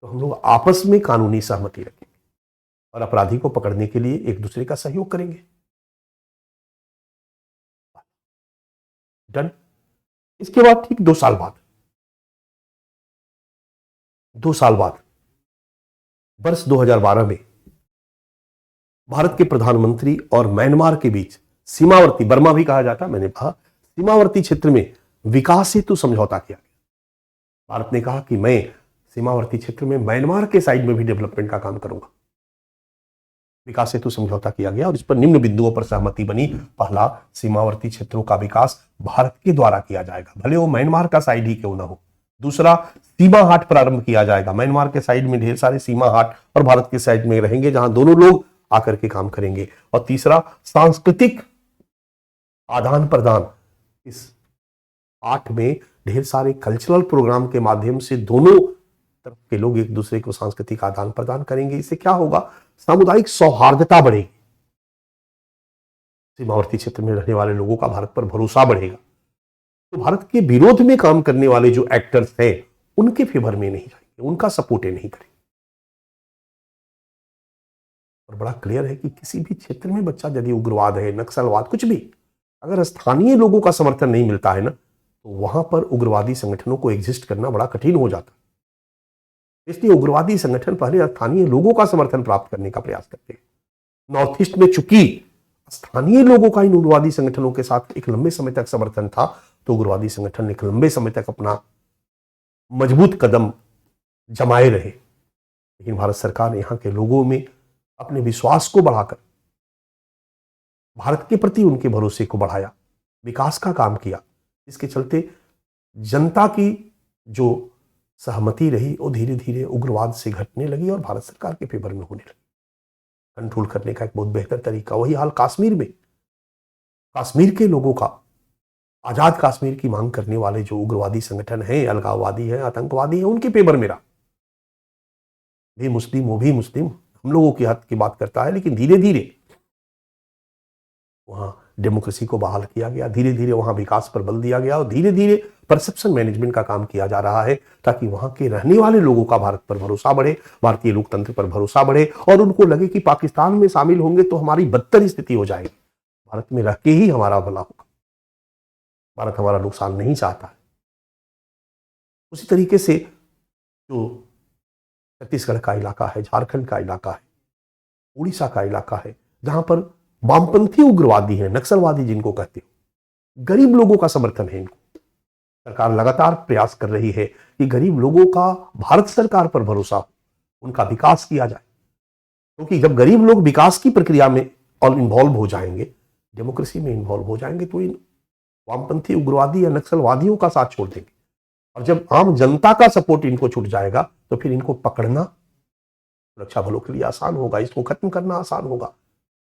तो हम लोग आपस में कानूनी सहमति रखेंगे और अपराधी को पकड़ने के लिए एक दूसरे का सहयोग करेंगे। डन। इसके बाद ठीक 2 साल बाद वर्ष 2012 में भारत के प्रधानमंत्री और म्यांमार के बीच सीमावर्ती, बर्मा भी कहा जाता, मैंने कहा सीमावर्ती क्षेत्र में विकास हेतु समझौता किया गया। भारत ने कहा कि मैं सीमावर्ती क्षेत्र में म्यांमार के साइड में भी डेवलपमेंट का काम करूंगा। विकास हेतु समझौता किया गया और इस पर निम्न बिंदुओं पर सहमति बनी। पहला, सीमावर्ती क्षेत्रों का विकास भारत के द्वारा किया जाएगा, भले वो म्यांमार का साइड ही क्यों ना हो। दूसरा, सीमा हाट प्रारंभ किया जाएगा। म्यांमार के साइड में ढेर सारे सीमा हाट और भारत के साइड में रहेंगे, जहां दोनों लोग आकर के काम करेंगे। और तीसरा, सांस्कृतिक आदान प्रदान। इस हाट में ढेर सारे कल्चरल प्रोग्राम के माध्यम से दोनों तरफ के लोग एक दूसरे को सांस्कृतिक आदान प्रदान करेंगे। इससे क्या होगा, सामुदायिक सौहार्दता बढ़ेगी, सीमावर्ती क्षेत्र में रहने वाले लोगों का भारत पर भरोसा बढ़ेगा। तो भारत के विरोध में काम करने वाले जो एक्टर्स हैं उनके फेवर में नहीं जाएंगे, उनका सपोर्ट नहीं करेंगे। और बड़ा क्लियर है कि किसी भी क्षेत्र में बच्चा, यदि उग्रवाद है, नक्सलवाद, कुछ भी, अगर स्थानीय लोगों का समर्थन नहीं मिलता है ना, तो वहां पर उग्रवादी संगठनों को एग्जिस्ट करना बड़ा कठिन हो जाता है। इसलिए उग्रवादी संगठन पहले स्थानीय लोगों का समर्थन प्राप्त करने का प्रयास करते हैं। नॉर्थ ईस्ट में चूंकि स्थानीय लोगों का इन उग्रवादी संगठनों के साथ एक लंबे समय तक समर्थन था, तो उग्रवादी संगठन ने एक लंबे समय तक अपना मजबूत कदम जमाए रहे, लेकिन भारत सरकार ने यहाँ के लोगों में अपने विश्वास को बढ़ाकर भारत के प्रति उनके भरोसे को बढ़ाया, विकास का काम किया, इसके चलते जनता की जो सहमति रही वो धीरे धीरे उग्रवाद से घटने लगी और भारत सरकार के फेवर में होने लगी। कंट्रोल करने का एक बहुत बेहतर तरीका, वही हाल कश्मीर में, कश्मीर के लोगों का, आजाद कश्मीर की मांग करने वाले जो उग्रवादी संगठन हैं, अलगाववादी हैं, आतंकवादी हैं, उनके फेवर में रहा। भी मुस्लिम, वो भी मुस्लिम, हम लोगों की हद की बात करता है, लेकिन धीरे धीरे वहां डेमोक्रेसी को बहाल किया गया, धीरे धीरे वहां विकास पर बल दिया गया और धीरे धीरे परसेप्शन मैनेजमेंट का काम किया जा रहा है ताकि वहां के रहने वाले लोगों का भारत पर भरोसा बढ़े, भारतीय लोकतंत्र पर भरोसा बढ़े और उनको लगे कि पाकिस्तान में शामिल होंगे तो हमारी बदतर स्थिति हो जाएगी, भारत में रह के ही हमारा भला होगा, भारत हमारा नुकसान नहीं चाहता है। उसी तरीके से जो छत्तीसगढ़ का इलाका है, झारखंड का इलाका है, उड़ीसा का इलाका है, जहां पर वामपंथी उग्रवादी हैं, नक्सलवादी जिनको कहते हो, गरीब लोगों का समर्थन है इनको। सरकार लगातार प्रयास कर रही है कि गरीब लोगों का भारत सरकार पर भरोसा हो, उनका विकास किया जाए, क्योंकि जब गरीब लोग विकास की प्रक्रिया में और इन्वॉल्व हो जाएंगे, डेमोक्रेसी में इन्वॉल्व हो जाएंगे, तो इन वामपंथी उग्रवादी या नक्सलवादियों का साथ छोड़ देंगे। और जब आम जनता का सपोर्ट इनको छूट जाएगा तो फिर इनको पकड़ना सुरक्षा बलों के लिए आसान होगा, इसको खत्म करना आसान होगा।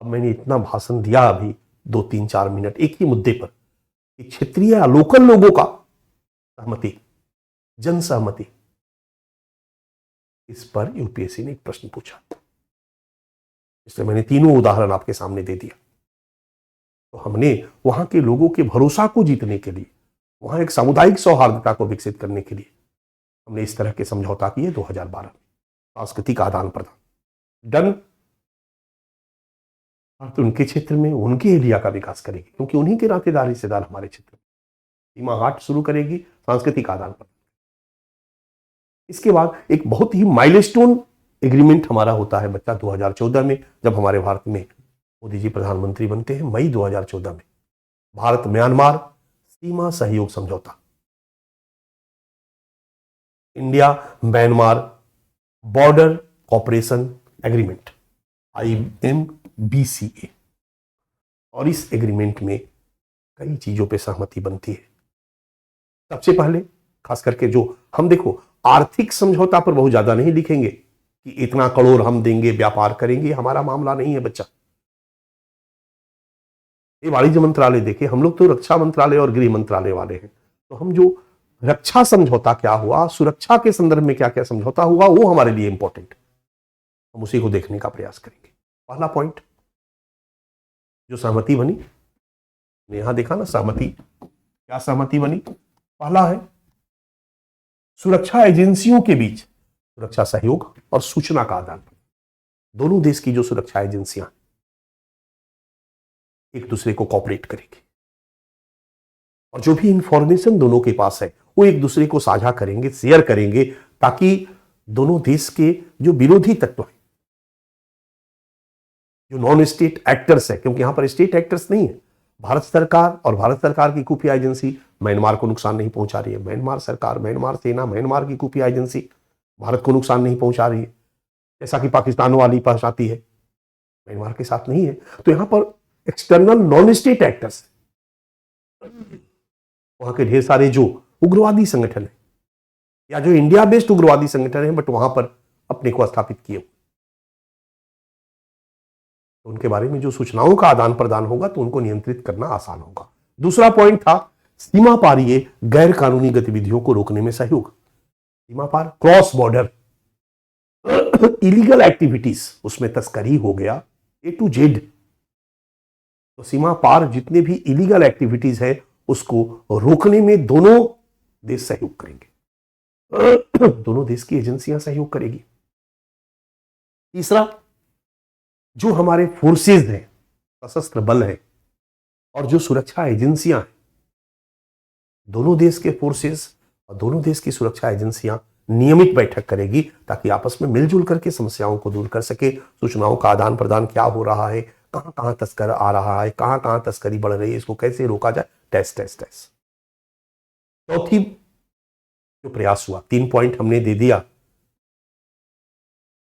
अब मैंने इतना भाषण दिया अभी 2-3-4 मिनट एक ही मुद्दे पर कि क्षेत्रीय या लोकल लोगों का सहमति, जन सहमति, इस पर यूपीएससी ने एक प्रश्न पूछा, इसलिए मैंने तीनों उदाहरण आपके सामने दे दिया। तो हमने वहां के लोगों के भरोसा को जीतने के लिए, वहां एक सामुदायिक सौहार्दता को विकसित करने के लिए हमने इस तरह के समझौता किए 2012 में, सांस्कृतिक आदान प्रदान डन। तो उनके क्षेत्र में उनके एरिया का विकास करेगी, क्योंकि उन्हीं के नातेदार रिश्तेदार हमारे क्षेत्र में, सीमा हाट शुरू करेगी, सांस्कृतिक आदान प्रदान। इसके बाद एक बहुत ही माइलस्टोन एग्रीमेंट हमारा होता है बच्चा 2014 में, जब हमारे भारत में मोदी जी प्रधानमंत्री बनते हैं, मई 2014 में भारत म्यांमार सीमा सहयोग समझौता, India Myanmar border cooperation agreement, IMBCA। और इस एग्रीमेंट में कई चीजों पे सहमति बनती है। सबसे पहले खास करके जो हम देखो आर्थिक समझौता पर बहुत ज्यादा नहीं लिखेंगे कि इतना करोड़ हम देंगे, व्यापार करेंगे, हमारा मामला नहीं है बच्चा। ये वाणिज्य मंत्रालय देखे, हम लोग तो रक्षा मंत्रालय और गृह मंत्रालय वाले हैं, तो हम जो रक्षा समझौता क्या हुआ, सुरक्षा के संदर्भ में क्या क्या समझौता हुआ, वो हमारे लिए इंपॉर्टेंट, हम उसी को देखने का प्रयास करेंगे। पहला पॉइंट जो सहमति बनी, यहां देखा ना सहमति, क्या सहमति बनी, पहला है सुरक्षा एजेंसियों के बीच सुरक्षा सहयोग और सूचना का आदान। दोनों देश की जो सुरक्षा एजेंसियां एक दूसरे को कॉपरेट करेंगी और जो भी इंफॉर्मेशन दोनों के पास है वो एक दूसरे को साझा करेंगे, शेयर करेंगे, ताकि दोनों देश के जो विरोधी तत्व हैं, जो नॉन स्टेट एक्टर्स है, क्योंकि यहां पर स्टेट एक्टर्स नहीं है, भारत सरकार और भारत सरकार की खुफिया एजेंसी म्यांमार को नुकसान नहीं पहुंचा रही है, म्यांमार सरकार, म्यांमार सेना, म्यांमार की खुफिया एजेंसी भारत को नुकसान नहीं पहुंचा रही है, जैसा कि पाकिस्तान वाली पहुंचाती है, म्यांमार के साथ नहीं है। तो यहां पर एक्सटर्नल नॉन स्टेट एक्टर्स, वहां के ढेर सारे जो उग्रवादी संगठन है या जो इंडिया बेस्ड उग्रवादी संगठन है बट वहां पर अपने को स्थापित किए, तो उनके बारे में जो सूचनाओं का आदान प्रदान होगा तो उनको नियंत्रित करना आसान होगा। दूसरा पॉइंट था सीमा पारीय गैर कानूनी गतिविधियों को रोकने में सहयोग। सीमा पार क्रॉस बॉर्डर इलीगल एक्टिविटीज, उसमें तस्करी हो गया A to Z, तो सीमा पार जितने भी इलीगल एक्टिविटीज है उसको रोकने में दोनों देश सहयोग करेंगे, दोनों देश की एजेंसियां सहयोग करेगी। तीसरा, जो हमारे फोर्सेज हैं, सशस्त्र बल है और जो सुरक्षा एजेंसियां हैं, दोनों देश के फोर्सेज और दोनों देश की सुरक्षा एजेंसियां नियमित बैठक करेगी ताकि आपस में मिलजुल करके समस्याओं को दूर कर सके, सूचनाओं का आदान प्रदान क्या हो रहा है, कहां कहां तस्कर आ रहा है, कहां कहां तस्करी बढ़ रही है, इसको कैसे रोका जाए, टेस्ट टेस्ट टेस्ट। चौथी जो प्रयास हुआ, 3 पॉइंट हमने दे दिया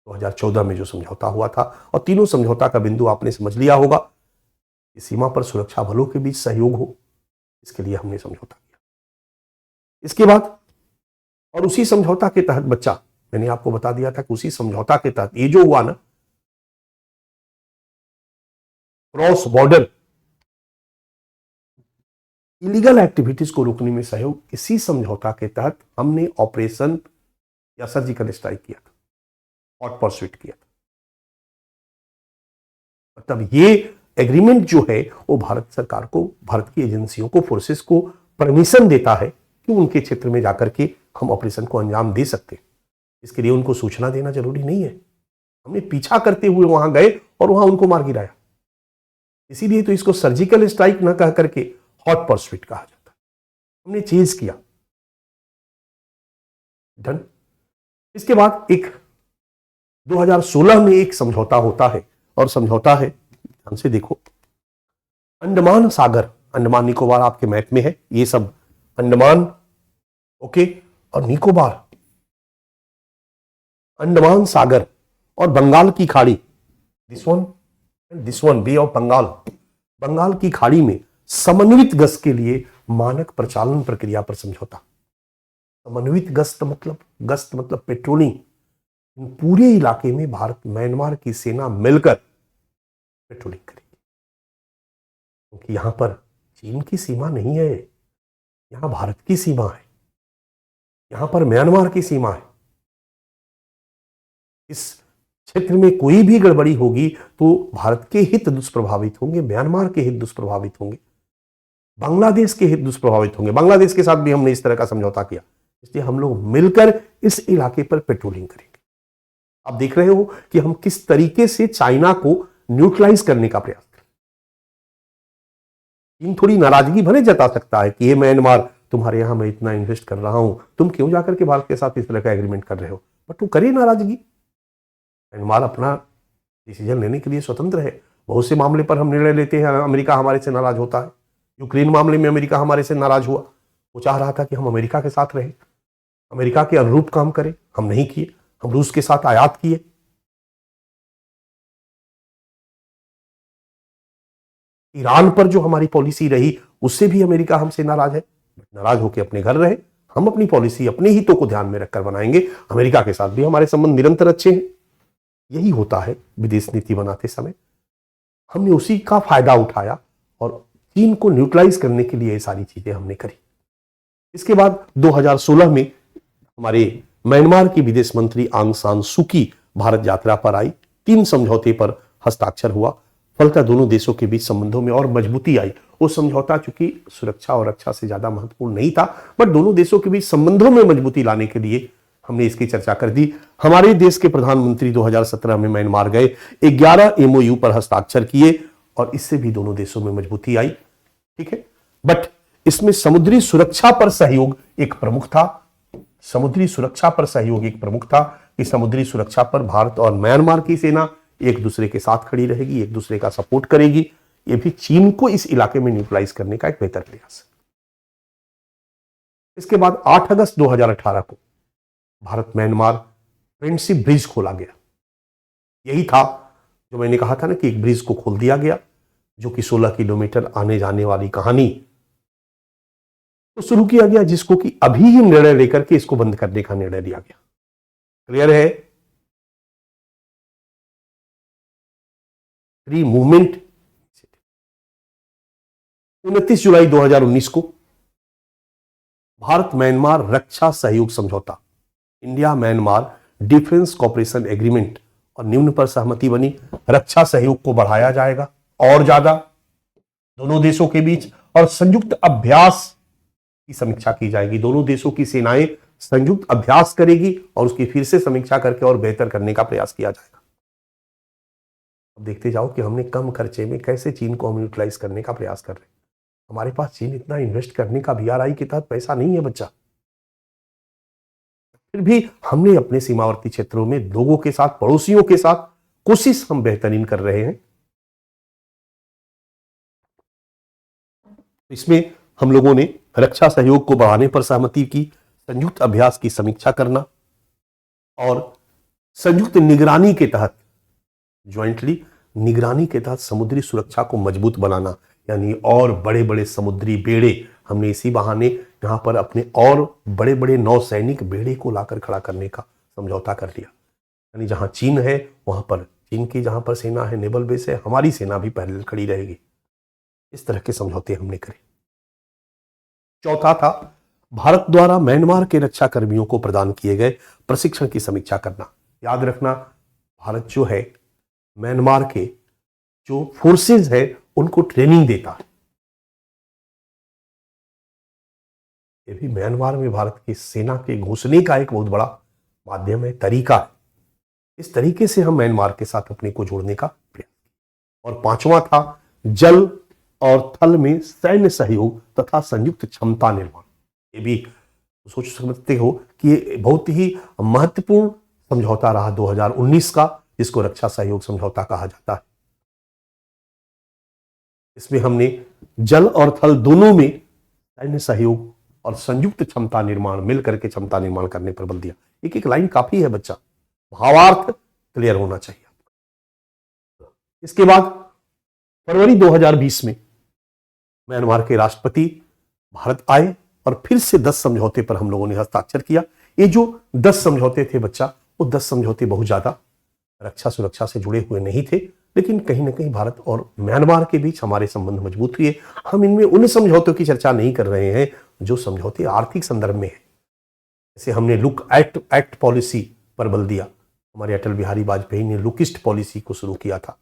2014 में जो समझौता हुआ था, और तीनों समझौता का बिंदु आपने समझ लिया होगा कि सीमा पर सुरक्षा बलों के बीच सहयोग हो, इसके लिए हमने समझौता किया। इसके बाद और उसी समझौता के तहत बच्चा, मैंने आपको बता दिया था कि उसी समझौता के तहत ये जो हुआ ना, क्रॉस बॉर्डर इलीगल एक्टिविटीज को रोकने में सहयोग, इसी समझौता के तहत हमने ऑपरेशन या सर्जिकल स्ट्राइक किया था, हॉट परस्यूट किया था। मतलब ये एग्रीमेंट जो है वो भारत सरकार को, भारत की एजेंसियों को, फोर्सेस को परमिशन देता है कि उनके क्षेत्र में जाकर के हम ऑपरेशन को अंजाम दे सकते हैं। इसके लिए उनको सूचना देना जरूरी नहीं है, हमने पीछा करते हुए वहां गए और वहां उनको मार गिराया। इसीलिए तो इसको सर्जिकल स्ट्राइक न कह करके हॉट परस्यूट कहा जाता है। हमने चेज किया, डन। इसके बाद एक 2016 में एक समझौता होता है, और समझौता है, ध्यान से देखो, अंडमान सागर, अंडमान निकोबार आपके मैप में है, ये सब अंडमान, ओके, और निकोबार, अंडमान सागर और बंगाल की खाड़ी, this one bay of Bengal, Bengal की खाड़ी में समन्वित गश्त के लिए मानक प्रचालन प्रक्रिया पर समझौता। समन्वित गश्त मतलब पेट्रोलिंग। पूरे इलाके में भारत म्यांमार की सेना मिलकर पेट्रोलिंग करेगी, क्योंकि यहां पर चीन की सीमा नहीं है, यहां भारत की सीमा है, यहां पर म्यांमार की सीमा है। इस क्षेत्र में कोई भी गड़बड़ी होगी तो भारत के हित दुष्प्रभावित होंगे, म्यांमार के हित दुष्प्रभावित होंगे, बांग्लादेश के हित दुष्प्रभावित होंगे। बांग्लादेश के साथ भी हमने इस तरह का समझौता किया, इसलिए हम लोग मिलकर इस इलाके पर पेट्रोलिंग करेंगे। आप देख रहे हो कि हम किस तरीके से चाइना को न्यूट्रलाइज करने का प्रयास करें। चीन थोड़ी नाराजगी भले जता सकता है कि ये म्यांमार, तुम्हारे यहां मैं इतना इन्वेस्ट कर रहा हूं, तुम क्यों जाकर के भारत के साथ इस तरह का एग्रीमेंट कर रहे हो, बट तुम करे नाराजगी। म्यांमार अपना डिसीजन लेने के लिए स्वतंत्र है। बहुत से मामले पर हम निर्णय लेते हैं, अमेरिका हमारे से नाराज होता है। यूक्रेन मामले में अमेरिका हमारे से नाराज हुआ, वो चाह रहा था कि हम अमेरिका के साथ रहें, अमेरिका के अनुरूप काम करें, हम नहीं किए, हम रूस के साथ आयात किए। ईरान पर जो हमारी पॉलिसी रही उससे भी अमेरिका हमसे नाराज है, नाराज होकर अपने घर रहे। हम अपनी पॉलिसी अपने हितों को ध्यान में रखकर बनाएंगे, अमेरिका के साथ भी हमारे संबंध निरंतर अच्छे हैं। यही होता है विदेश नीति बनाते समय। हमने उसी का फायदा उठाया और चीन को न्यूट्रलाइज करने के लिए ये सारी चीजें हमने करी। इसके बाद 2016 में हमारे म्यांमार की विदेश मंत्री आंग सान सूकी भारत यात्रा पर आई। 3 समझौते पर हस्ताक्षर हुआ, फलतः दोनों देशों के बीच संबंधों में और मजबूती आई। वो समझौता चूंकि सुरक्षा और रक्षा से ज्यादा महत्वपूर्ण नहीं था, बट दोनों देशों के बीच संबंधों में मजबूती लाने के लिए हमने इसकी चर्चा कर दी। हमारे देश के प्रधानमंत्री 2017 में म्यांमार गए, 11 MOU पर हस्ताक्षर किए और इससे भी दोनों देशों में मजबूती आई। ठीक है, बट इसमें समुद्री सुरक्षा पर सहयोग एक प्रमुख था। समुद्री सुरक्षा पर सहयोग एक प्रमुख था कि समुद्री सुरक्षा पर भारत और म्यांमार की सेना एक दूसरे के साथ खड़ी रहेगी, एक दूसरे का सपोर्ट करेगी। यह भी चीन को इस इलाके में न्यूट्रलाइज करने का एक बेहतर प्रयास है। इसके बाद 8 अगस्त 2018 को भारत म्यांमार फ्रेंडशिप ब्रिज खोला गया। यही था जो मैंने कहा था ना कि एक ब्रिज को खोल दिया गया, जो कि 16 किलोमीटर आने जाने वाली कहानी तो शुरू किया गया, जिसको कि अभी ही निर्णय लेकर के इसको बंद करने का निर्णय लिया गया। क्लियर है? फ्री मूवमेंट 29 जुलाई 2019 को भारत म्यांमार रक्षा सहयोग समझौता, India Myanmar defence cooperation agreement और निम्न पर सहमति बनी। रक्षा सहयोग को बढ़ाया जाएगा और ज्यादा दोनों देशों के बीच, और संयुक्त अभ्यास की समीक्षा की जाएगी। दोनों देशों की सेनाएं संयुक्त अभ्यास करेगी और उसकी फिर से समीक्षा करके और बेहतर करने का प्रयास किया जाएगा। अब देखते जाओ कि हमने कम खर्चे में कैसे चीन को हम यूटिलाइज करने का प्रयास कर रहे हैं। हमारे पास चीन इतना इन्वेस्ट करने का BRI के तहत पैसा नहीं है बच्चा, फिर भी हमने अपने सीमावर्ती क्षेत्रों में लोगों के साथ, पड़ोसियों के साथ कोशिश हम बेहतरीन कर रहे हैं। इसमें हम लोगों ने रक्षा सहयोग को बढ़ाने पर सहमति की, संयुक्त अभ्यास की समीक्षा करना और संयुक्त निगरानी के तहत, ज्वाइंटली निगरानी के तहत समुद्री सुरक्षा को मजबूत बनाना, यानी और बड़े बड़े समुद्री बेड़े, हमने इसी बहाने यहां पर अपने और बड़े बड़े नौसैनिक बेड़े को लाकर खड़ा करने का समझौता कर लिया। यानी जहां चीन है वहां पर चीन की जहां पर सेना है, नेवल बेस है, हमारी सेना भी पैरेलल खड़ी रहेगी। इस तरह के समझौते हमने करे। चौथा था भारत द्वारा म्यांमार के रक्षा कर्मियों को प्रदान किए गए प्रशिक्षण की समीक्षा करना। याद रखना, भारत जो है म्यांमार के जो फोर्सेस है उनको ट्रेनिंग देता है। ये भी म्यांमार में भारत की सेना के घुसने का एक बहुत बड़ा माध्यम है, तरीका है। इस तरीके से हम म्यांमार के साथ अपने को जोड़ने का प्रयास किया। और पांचवा था जल और थल में सैन्य सहयोग तथा संयुक्त क्षमता निर्माण। ये भी सोच सकते हो कि ये बहुत ही महत्वपूर्ण समझौता रहा 2019 का, जिसको रक्षा सहयोग समझौता कहा जाता है। इसमें हमने जल और थल दोनों में सैन्य सहयोग और संयुक्त क्षमता निर्माण, मिलकर के क्षमता निर्माण करने पर बल दिया। एक एक लाइन काफी है बच्चा, भावार्थ क्लियर होना चाहिए आपको। इसके बाद फरवरी 2020 में म्यांमार के राष्ट्रपति भारत आए और फिर से 10 समझौते पर हम लोगों ने हस्ताक्षर किया। ये जो 10 समझौते थे बच्चा, वो 10 समझौते बहुत ज्यादा रक्षा सुरक्षा से जुड़े हुए नहीं थे, लेकिन कहीं ना कहीं भारत और म्यांमार के बीच हमारे संबंध मजबूत हुए। हम इनमें उन समझौतों की चर्चा नहीं कर रहे हैं जो समझौते आर्थिक संदर्भ में है। जैसे हमने लुक एक्ट पॉलिसी पर बल दिया, हमारे अटल बिहारी वाजपेयी ने लुक ईस्ट पॉलिसी को शुरू किया था।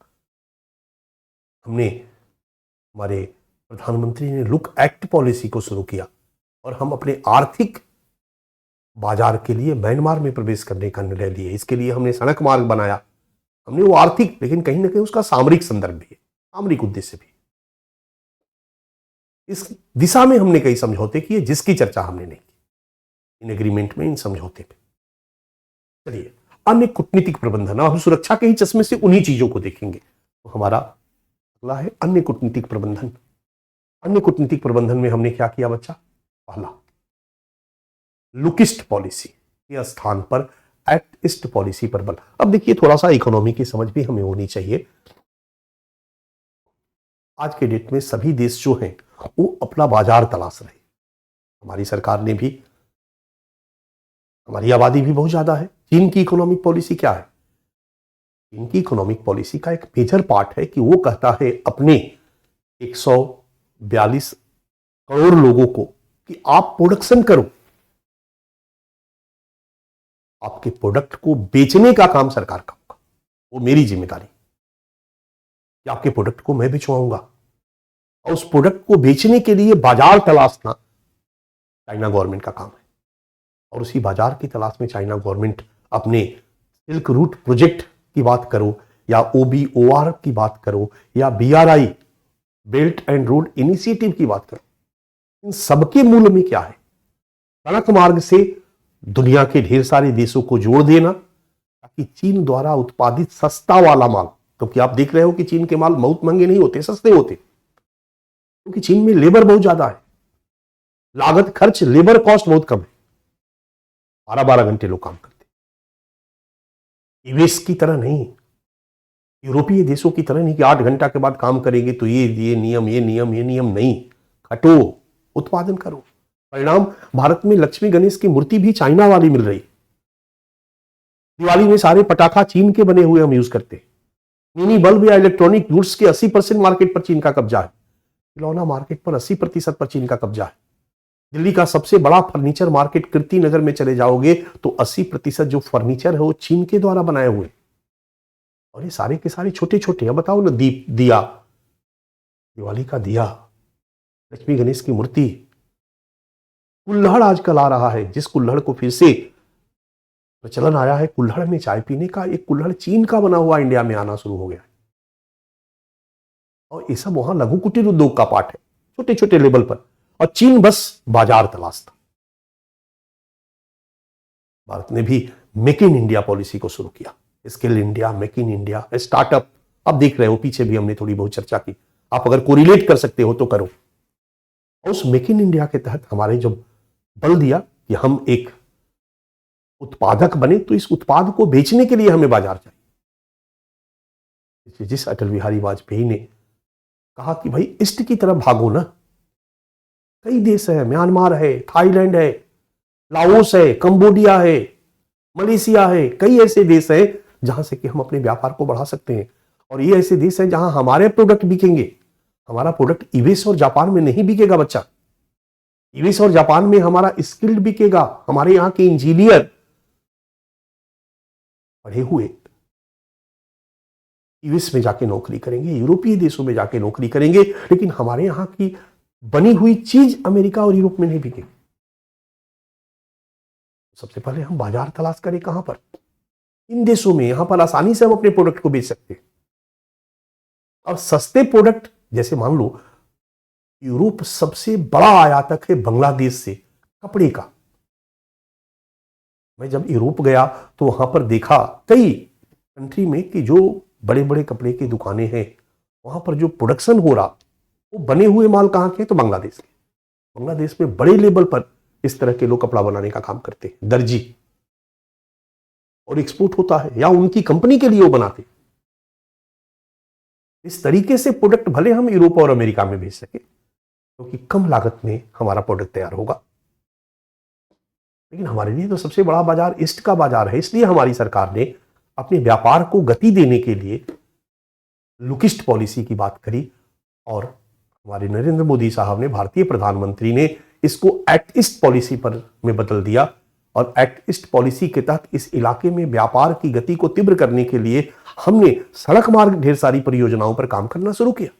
हमने, हमारे प्रधानमंत्री ने लुक एक्ट पॉलिसी को शुरू किया और हम अपने आर्थिक बाजार के लिए म्यांमार में प्रवेश करने का निर्णय लिए। इसके लिए हमने सड़क मार्ग बनाया। हमने वो आर्थिक, लेकिन कहीं ना कहीं उसका सामरिक संदर्भ भी है, सामरिक उद्देश्य भी। इस दिशा में हमने कई समझौते किए जिसकी चर्चा हमने नहीं की इन एग्रीमेंट में, इन समझौते पे। चलिए, अन्य कूटनीतिक प्रबंधन, हम सुरक्षा के ही चश्मे से उन्हीं चीजों को देखेंगे। तो हमारा अगला है अन्य कूटनीतिक प्रबंधन। अन्य कूटनीतिक प्रबंधन में हमने क्या किया बच्चा? पहला, लुक ईस्ट पॉलिसी के स्थान पर एक्ट ईस्ट पॉलिसी पर बल। अब देखिए, थोड़ा सा इकोनॉमी की समझ भी हमें होनी चाहिए। आज के डेट में सभी देश जो हैं वो अपना बाजार तलाश रहे। हमारी सरकार ने भी, हमारी आबादी भी बहुत ज्यादा है। चीन की इकोनॉमिक पॉलिसी क्या है? चीन की इकोनॉमिक पॉलिसी का एक मेजर पार्ट है कि वो कहता है अपने 142 करोड़ लोगों को कि आप प्रोडक्शन करो, आपके प्रोडक्ट को बेचने का काम सरकार का होगा, वो मेरी जिम्मेदारी कि आपके प्रोडक्ट को मैं बेचवाऊंगा। और उस प्रोडक्ट को बेचने के लिए बाजार तलाशना चाइना गवर्नमेंट का काम है। और उसी बाजार की तलाश में चाइना गवर्नमेंट अपने सिल्क रूट प्रोजेक्ट की बात करो या OBOR की बात करो या BRI, belt and road initiative की बात करो, इन सबके मूल में क्या है? सड़क मार्ग से दुनिया के ढेर सारे देशों को जोड़ देना, ताकि चीन द्वारा उत्पादित सस्ता वाला माल, क्योंकि आप देख रहे हो कि चीन के माल बहुत महंगे नहीं होते, सस्ते होते, क्योंकि चीन में लेबर बहुत ज्यादा है, लागत खर्च, लेबर कॉस्ट बहुत कम है, 12-12 घंटे लोग काम करते। यूएस की तरह नहीं, यूरोपीय देशों की तरह नहीं कि 8 घंटा के बाद काम करेंगे तो ये नियम नहीं। हटो, उत्पादन करो। परिणाम, भारत में लक्ष्मी गणेश की मूर्ति भी चाइना वाली मिल रही। दिवाली में सारे पटाखा चीन के बने हुए हम यूज करते हैं। मिनी बल्ब या इलेक्ट्रॉनिक गुड्स के 80% मार्केट पर चीन का कब्जा है। खिलौना मार्केट पर 80% पर चीन का कब्जा है। दिल्ली का सबसे बड़ा फर्नीचर मार्केट कीर्ति नगर में चले जाओगे तो 80% जो फर्नीचर है वो चीन के द्वारा बनाए हुए। और ये सारे के सारे छोटे छोटे, अब बताओ ना, दिया, दिवाली का दिया, लक्ष्मी गणेश की मूर्ति, कुल्हड़ आजकल आ रहा है, जिस कुल्हड़ को फिर से प्रचलन आया है कुल्हड़ में चाय पीने का, एक कुल्हड़ चीन का बना हुआ इंडिया में आना शुरू हो गया है। और ये सब वहां लघु कुटीर उद्योग का पार्ट है, छोटे छोटे लेवल पर। और चीन बस बाजार तलाशता। भारत ने भी मेक इन इंडिया पॉलिसी को शुरू किया। Skill India, make in India, startup, आप देख रहे हो पीछे भी हमने थोड़ी बहुत चर्चा की। आप अगर कोरिलेट कर सकते हो तो करो। और उस मेक इन इंडिया के तहत हमारे जो बल दिया कि हम एक उत्पादक बने, तो इस उत्पाद को बेचने के लिए हमें बाजार चाहिए। जिस अटल बिहारी वाजपेयी ने कहा कि भाई ईस्ट की तरफ भागो ना, कई देश है, म्यांमार है, थाईलैंड है, लाओस है, कंबोडिया है, मलेशिया है, कई ऐसे देश हैं जहां से कि हम अपने व्यापार को बढ़ा सकते हैं। और ये ऐसे देश हैं जहां हमारे प्रोडक्ट बिकेंगे। हमारा प्रोडक्ट यूएस और जापान में नहीं बिकेगा बच्चा। यूएस और जापान में हमारा स्किल्ड बिकेगा, हमारे यहां के इंजीनियर पढ़े हुए यूएस में जाके नौकरी करेंगे, यूरोपीय देशों में जाके नौकरी करेंगे, लेकिन हमारे यहां की बनी हुई चीज अमेरिका और यूरोप में नहीं बिकेगी। सबसे पहले हम बाजार तलाश करें कहां पर? इन देशों में। यहां पर आसानी से हम अपने प्रोडक्ट को बेच सकते हैं। और सस्ते प्रोडक्ट, जैसे मान लो यूरोप सबसे बड़ा आयातक है बांग्लादेश से कपड़े का। मैं जब यूरोप गया तो वहां पर देखा कई कंट्री में कि जो बड़े बड़े कपड़े की दुकानें हैं, वहां पर जो प्रोडक्शन हो रहा वो बने हुए माल कहां के? तो बांग्लादेश के। बांग्लादेश में बड़े लेवल पर इस तरह के लोग कपड़ा बनाने का काम करते हैं, दर्जी, और एक्सपोर्ट होता है या उनकी कंपनी के लिए वो बनाते। इस तरीके से प्रोडक्ट भले हम यूरोप और अमेरिका में भेज सके, क्योंकि कम लागत में हमारा प्रोडक्ट तैयार होगा। लेकिन हमारे लिए तो सबसे बड़ा बाजार ईस्ट का बाजार है। इसलिए हमारी सरकार ने अपने व्यापार को गति देने के लिए लुकिस्ट पॉलिसी की बात करी, और हमारे नरेंद्र मोदी साहब ने, भारतीय प्रधानमंत्री ने, इसको एक्ट ईस्ट पॉलिसी पर में बदल दिया। और एक्ट ईस्ट पॉलिसी के तहत इस इलाके में व्यापार की गति को तीव्र करने के लिए हमने सड़क मार्ग ढेर सारी परियोजनाओं पर काम करना शुरू किया।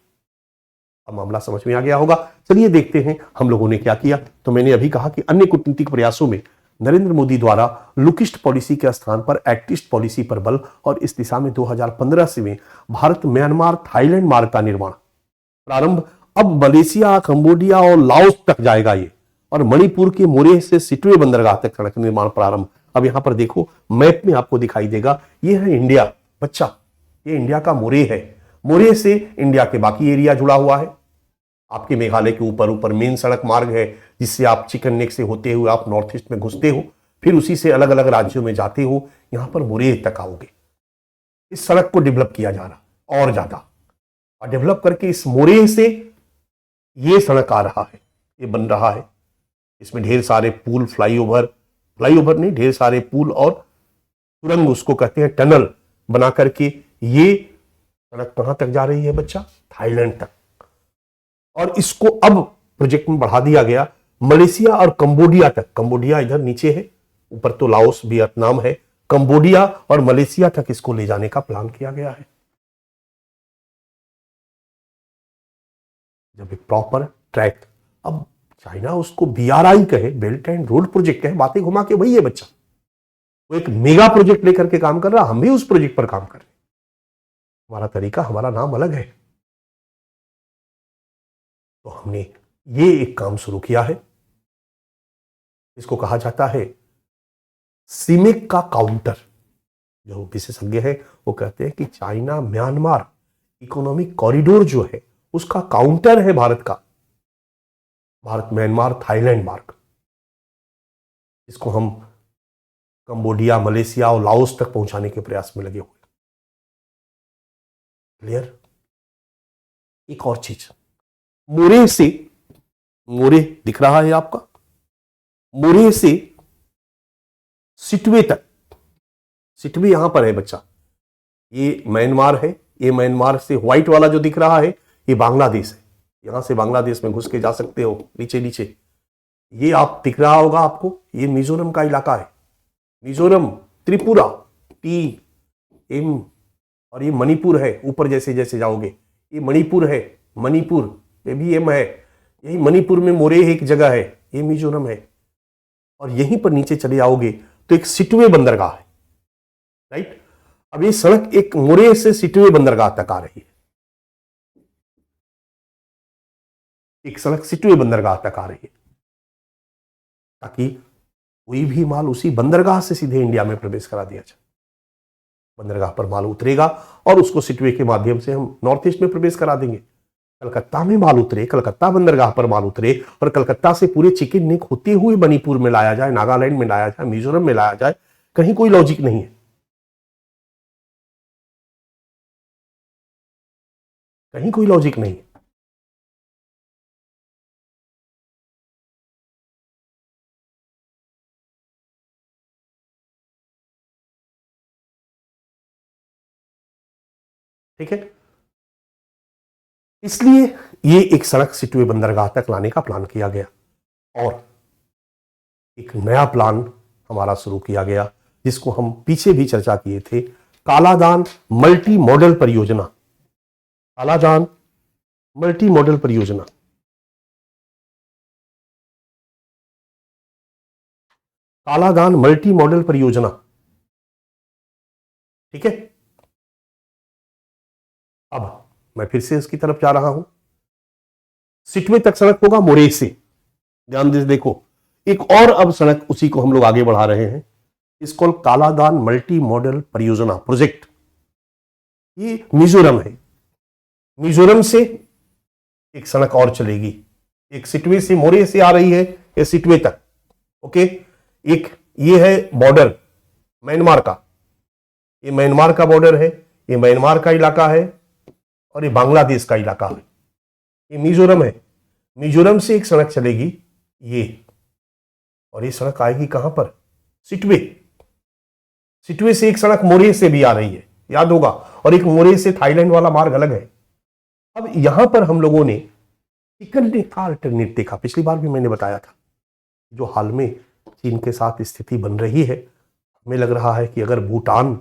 अब मामला समझ में आ गया होगा। चलिए देखते हैं हम लोगों ने क्या किया। तो मैंने अभी कहा कि अन्य कूटनीतिक प्रयासों में नरेंद्र मोदी द्वारा लुकिस्ट पॉलिसी के स्थान पर एक्ट ईस्ट पॉलिसी पर बल, और इस दिशा में 2015 से में भारत म्यांमार थाईलैंड मार्ग का निर्माण प्रारंभ। अब मलेशिया, कंबोडिया और लाओस तक जाएगा ये, और मणिपुर के मोरेह से सिटवे बंदरगाह तक सड़क निर्माण प्रारंभ। अब यहां पर देखो, मैप में आपको दिखाई देगा, ये है इंडिया बच्चा, ये इंडिया का मोरेह है। मोरेह से इंडिया के बाकी एरिया जुड़ा हुआ है। आपके मेघालय के ऊपर ऊपर मेन सड़क मार्ग है, जिससे आप चिकन नेक से होते हुए आप नॉर्थ ईस्ट में घुसते हो, फिर उसी से अलग अलग राज्यों में जाते हो, यहां पर मोरेह तक आओगे। इस सड़क को डेवलप किया जा रहा और ज्यादा, और डेवलप करके इस मोरेह से ये सड़क आ रहा है, ये बन रहा है। इसमें ढेर सारे पुल, फ्लाईओवर नहीं, ढेर सारे पुल और सुरंग, उसको कहते हैं टनल, बना करके ये सड़क कहां तक जा रही है बच्चा? थाईलैंड तक। और इसको अब प्रोजेक्ट में बढ़ा दिया गया मलेशिया और कंबोडिया तक। कंबोडिया इधर नीचे है, ऊपर तो लाओस, वियतनाम है। कंबोडिया और मलेशिया तक इसको ले जाने का प्लान किया गया है। जब एक प्रॉपर ट्रैक, अब चाइना उसको बीआरआई कहे, बेल्ट एंड रोड प्रोजेक्ट कहे, बातें घुमा के वही है बच्चा। वो एक मेगा प्रोजेक्ट लेकर के काम कर रहा, हम भी उस प्रोजेक्ट पर काम कर रहे हैं। हमारा तरीका, हमारा नाम अलग है। तो हमने ये एक काम शुरू किया है, इसको कहा जाता है सीमेक का काउंटर। जो विशेषज्ञ है वो कहते हैं कि चाइना म्यांमार इकोनॉमिक कॉरिडोर जो है उसका काउंटर है भारत का, भारत म्यांमार थाईलैंड मार्ग। इसको हम कंबोडिया, मलेशिया और लाओस तक पहुंचाने के प्रयास में लगे हुए। क्लियर? एक और चीज, मोरेह से, मोरेह दिख रहा है आपका, मोरेह से सिटवे तक, सिटवे यहां पर है बच्चा, ये म्यांमार है। ये म्यांमार से व्हाइट वाला जो दिख रहा है ये बांग्लादेश है। यहां से बांग्लादेश में घुस के जा सकते हो नीचे नीचे। ये आप दिख रहा होगा आपको, ये मिजोरम का इलाका है। मिजोरम, त्रिपुरा, टी, एम, और ये मणिपुर है। ऊपर जैसे जैसे जाओगे ये मणिपुर है, मणिपुर ये भी एम है। यही मणिपुर में मोरेह एक जगह है, ये मिजोरम है। और यहीं पर नीचे चले आओगे तो एक सिटवे बंदरगाह है, राइट। अब ये सड़क एक मोरेह से सिटवे बंदरगाह तक आ रही है, एक सड़क सिटवे बंदरगाह तक आ रही है, ताकि कोई भी माल उसी बंदरगाह से सीधे इंडिया में प्रवेश करा दिया जाए। बंदरगाह पर माल उतरेगा और उसको सिटवे के माध्यम से हम नॉर्थ ईस्ट में प्रवेश करा देंगे। कलकत्ता में माल उतरे, कलकत्ता बंदरगाह पर माल उतरे और कलकत्ता से पूरे चिकन नेक होते हुए मणिपुर में लाया जाए, नागालैंड में लाया जाए, मिजोरम में लाया जाए, कहीं कोई लॉजिक नहीं है, कहीं कोई लॉजिक नहीं है। ठीक है, इसलिए ये एक सड़क सिटवे बंदरगाह तक लाने का प्लान किया गया और एक नया प्लान हमारा शुरू किया गया जिसको हम पीछे भी चर्चा किए थे, कालादान मल्टी मॉडल परियोजना। कालादान मल्टी मॉडल परियोजना, कालादान मल्टी मॉडल परियोजना। ठीक है, अब मैं फिर से इसकी तरफ जा रहा हूं। सिटवे तक सड़क होगा मोरे से, ध्यान दे देखो, एक और अब सड़क उसी को हम लोग आगे बढ़ा रहे हैं, इसको कालादान मल्टी मॉडल परियोजना प्रोजेक्ट। ये मिजोरम है, मिजोरम से एक सड़क और चलेगी, एक सिटवे से मोरे से आ रही है ये सिटवे तक। ओके, एक ये है बॉर्डर म्यांमार का, ये म्यांमार का बॉर्डर है, ये म्यांमार का इलाका है और ये बांग्लादेश का इलाका है, ये मिजोरम है। मिजोरम से एक सड़क चलेगी ये, और ये सड़क आएगी कहां पर, सिटवे। सिटवे से एक सड़क मोरे से भी आ रही है, याद होगा, और एक मोरे से थाईलैंड वाला मार्ग अलग है। अब यहां पर हम लोगों ने चिकन नेक का अल्टरनेट देखा, पिछली बार भी मैंने बताया था, जो हाल में चीन के साथ स्थिति बन रही है, हमें लग रहा है कि अगर भूटान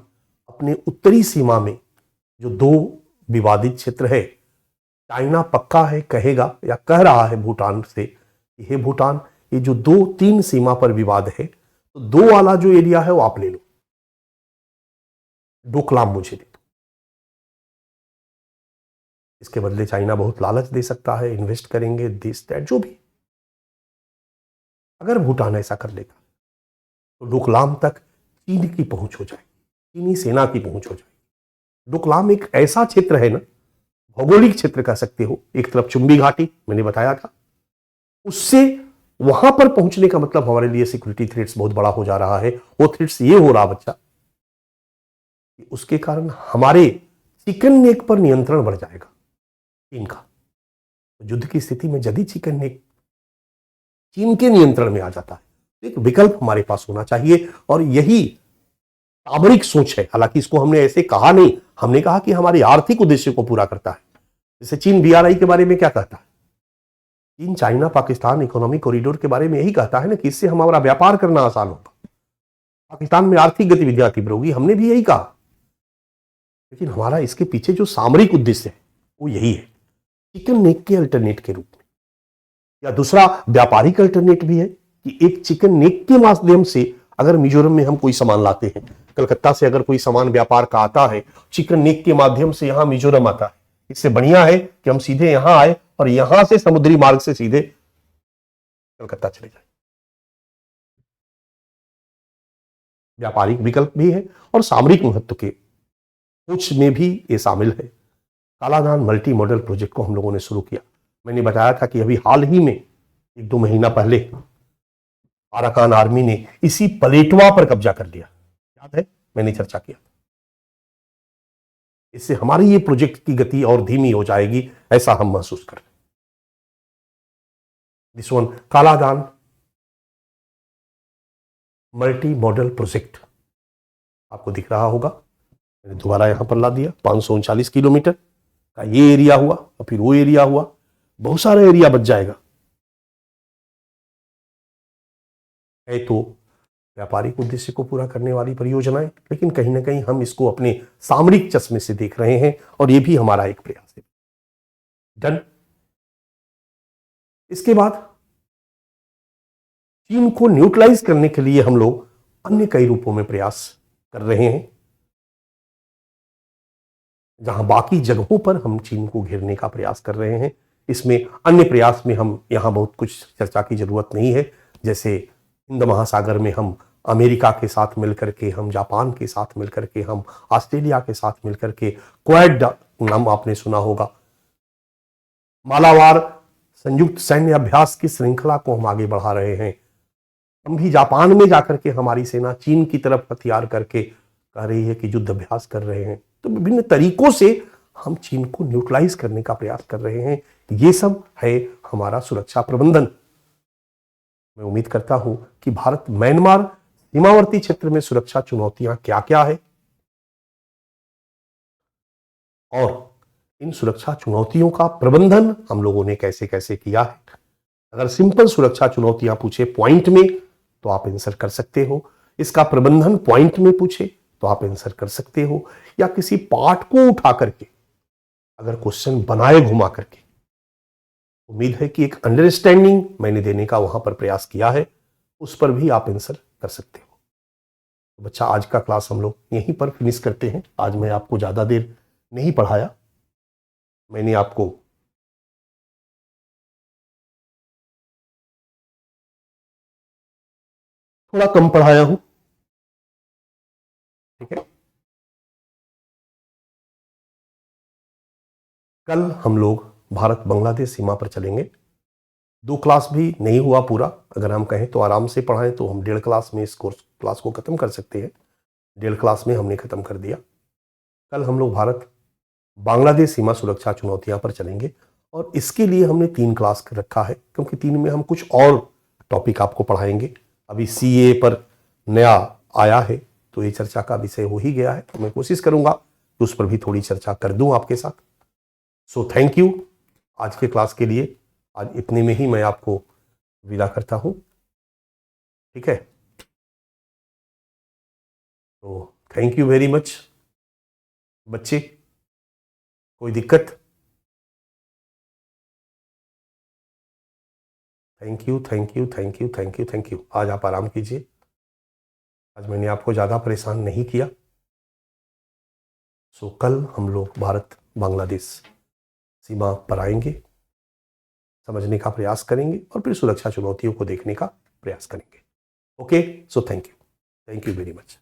अपने उत्तरी सीमा में जो 2 विवादित क्षेत्र है, चाइना पक्का है कहेगा या कह रहा है भूटान से कि हे भूटान, ये जो 2-3 सीमा पर विवाद है, तो 2 वाला जो एरिया है वो आप ले लो, डोकलाम मुझे दे दो। इसके बदले चाइना बहुत लालच दे सकता है, इन्वेस्ट करेंगे, दिस दैट जो भी। अगर भूटान ऐसा कर लेगा तो डोकलाम तक चीन की पहुंच हो जाएगी, चीनी सेना की पहुंच हो जाएगी। डोकलाम एक ऐसा क्षेत्र है ना, भौगोलिक क्षेत्र कह सकते हो, एक तरफ चुंबी घाटी मैंने बताया था, उससे वहां पर पहुंचने का मतलब हमारे लिए सिक्योरिटी थ्रेट्स बहुत बड़ा हो जा रहा है। वो थ्रेट्स ये हो रहा बच्चा कि उसके कारण हमारे चिकन नेक पर नियंत्रण बढ़ जाएगा चीन का। युद्ध की स्थिति में यदि चिकन नेक चीन के नियंत्रण में आ जाता है तो एक विकल्प हमारे पास होना चाहिए, और यही सामरिक सोच है। हालांकि इसको हमने ऐसे कहा नहीं, हमने कहा कि हमारी आर्थिक उद्देश्य को पूरा करता है। जैसे चीन बीआरआई के बारे में क्या कहता है, चीन चाइना पाकिस्तान इकोनॉमिक कॉरिडोर के बारे में यही कहता है ना कि इससे हमारा व्यापार करना आसान होगा, पाकिस्तान में आर्थिक गतिविधियां तीव्र होगी, हमने भी यही कहा। लेकिन हमारा इसके पीछे जो सामरिक उद्देश्य है वो यही है, चिकन नेक के अल्टरनेट के रूप में। या दूसरा व्यापारिक अल्टरनेट भी है कि एक चिकन नेक के माध्यम से अगर मिजोरम में हम कोई सामान लाते हैं, कलकत्ता से अगर कोई सामान व्यापार का आता है, चिकन नेक के माध्यम से यहां मिजोरम आता है, इससे बढ़िया है कि हम सीधे यहां आए और यहां से समुद्री मार्ग से सीधे कलकत्ता चले जाए। व्यापारिक विकल्प भी है और सामरिक महत्व के कुछ में भी ये शामिल है। कालादान मल्टी मॉडल प्रोजेक्ट को हम लोगों ने शुरू किया। मैंने बताया था कि अभी हाल ही में 1-2 महीना पहले अराकान आर्मी ने इसी पलेटवा पर कब्जा कर लिया, याद है, मैंने चर्चा किया। इससे हमारी ये प्रोजेक्ट की गति और धीमी हो जाएगी, ऐसा हम महसूस कर रहे हैं। This one Kaladan multi modal project आपको दिख रहा होगा, मैंने दोबारा यहां पर ला दिया। 539 किलोमीटर का ये एरिया हुआ और फिर वो एरिया हुआ, बहुत सारा एरिया बच जाएगा। है तो व्यापारिक उद्देश्य को पूरा करने वाली परियोजनाएं, लेकिन कहीं ना कहीं हम इसको अपने सामरिक चश्मे से देख रहे हैं और ये भी हमारा एक प्रयास है। डन। इसके बाद चीन को न्यूट्रलाइज करने के लिए हम लोग अन्य कई रूपों में प्रयास कर रहे हैं। जहां बाकी जगहों पर हम चीन को घेरने का प्रयास कर रहे हैं, इसमें अन्य प्रयास में हम यहां बहुत कुछ चर्चा की जरूरत नहीं है। जैसे हिंद महासागर में हम अमेरिका के साथ मिलकर के, हम जापान के साथ मिलकर के, हम ऑस्ट्रेलिया के साथ मिलकर के, क्वाड नाम आपने सुना होगा, मालाबार संयुक्त सैन्य अभ्यास की श्रृंखला को हम आगे बढ़ा रहे हैं। हम भी जापान में जाकर के हमारी सेना चीन की तरफ हथियार करके कह रही है कि युद्ध अभ्यास कर रहे हैं। तो विभिन्न तरीकों से हम चीन को न्यूट्रलाइज करने का प्रयास कर रहे हैं। ये सब है हमारा सुरक्षा प्रबंधन। मैं उम्मीद करता हूं कि भारत म्यांमार सीमावर्ती क्षेत्र में सुरक्षा चुनौतियां क्या क्या है और इन सुरक्षा चुनौतियों का प्रबंधन हम लोगों ने कैसे कैसे किया है। अगर सिंपल सुरक्षा चुनौतियां पूछे पॉइंट में तो आप आंसर कर सकते हो, इसका प्रबंधन पॉइंट में पूछे तो आप आंसर कर सकते हो, या किसी पार्ट को उठा करके अगर क्वेश्चन बनाए घुमा करके, उम्मीद है कि एक अंडरस्टैंडिंग मैंने देने का वहां पर प्रयास किया है, उस पर भी आप आंसर कर सकते हो। तो बच्चा, आज का क्लास हम लोग यहीं पर फिनिश करते हैं। आज मैं आपको ज्यादा देर नहीं पढ़ाया, मैंने आपको थोड़ा कम पढ़ाया हूं, ठीक है। कल हम लोग भारत बांग्लादेश सीमा पर चलेंगे। 2 क्लास भी नहीं हुआ पूरा, अगर हम कहें तो आराम से पढ़ाएं तो हम 1.5 क्लास में इस कोर्स क्लास को खत्म कर सकते हैं। 1.5 क्लास में हमने खत्म कर दिया। कल हम लोग भारत बांग्लादेश सीमा सुरक्षा चुनौतियां पर चलेंगे और इसके लिए हमने 3 क्लास रखा है, क्योंकि 3 में हम कुछ और टॉपिक आपको पढ़ाएंगे। अभी सीए पर नया आया है तो ये चर्चा का विषय हो ही गया है, तो मैं कोशिश करूंगा कि उस पर भी थोड़ी चर्चा कर दूं आपके साथ। सो थैंक यू आज के क्लास के लिए। आज इतने में ही मैं आपको विदा करता हूं, ठीक है। तो थैंक यू वेरी मच बच्चे। कोई दिक्कत? Thank you thank you thank you thank you thank you. आज आप आराम कीजिए, आज मैंने आपको ज़्यादा परेशान नहीं किया। सो कल हम लोग भारत बांग्लादेश सीमा पर आएंगे, समझने का प्रयास करेंगे और फिर सुरक्षा चुनौतियों को देखने का प्रयास करेंगे। Okay, so thank you very much.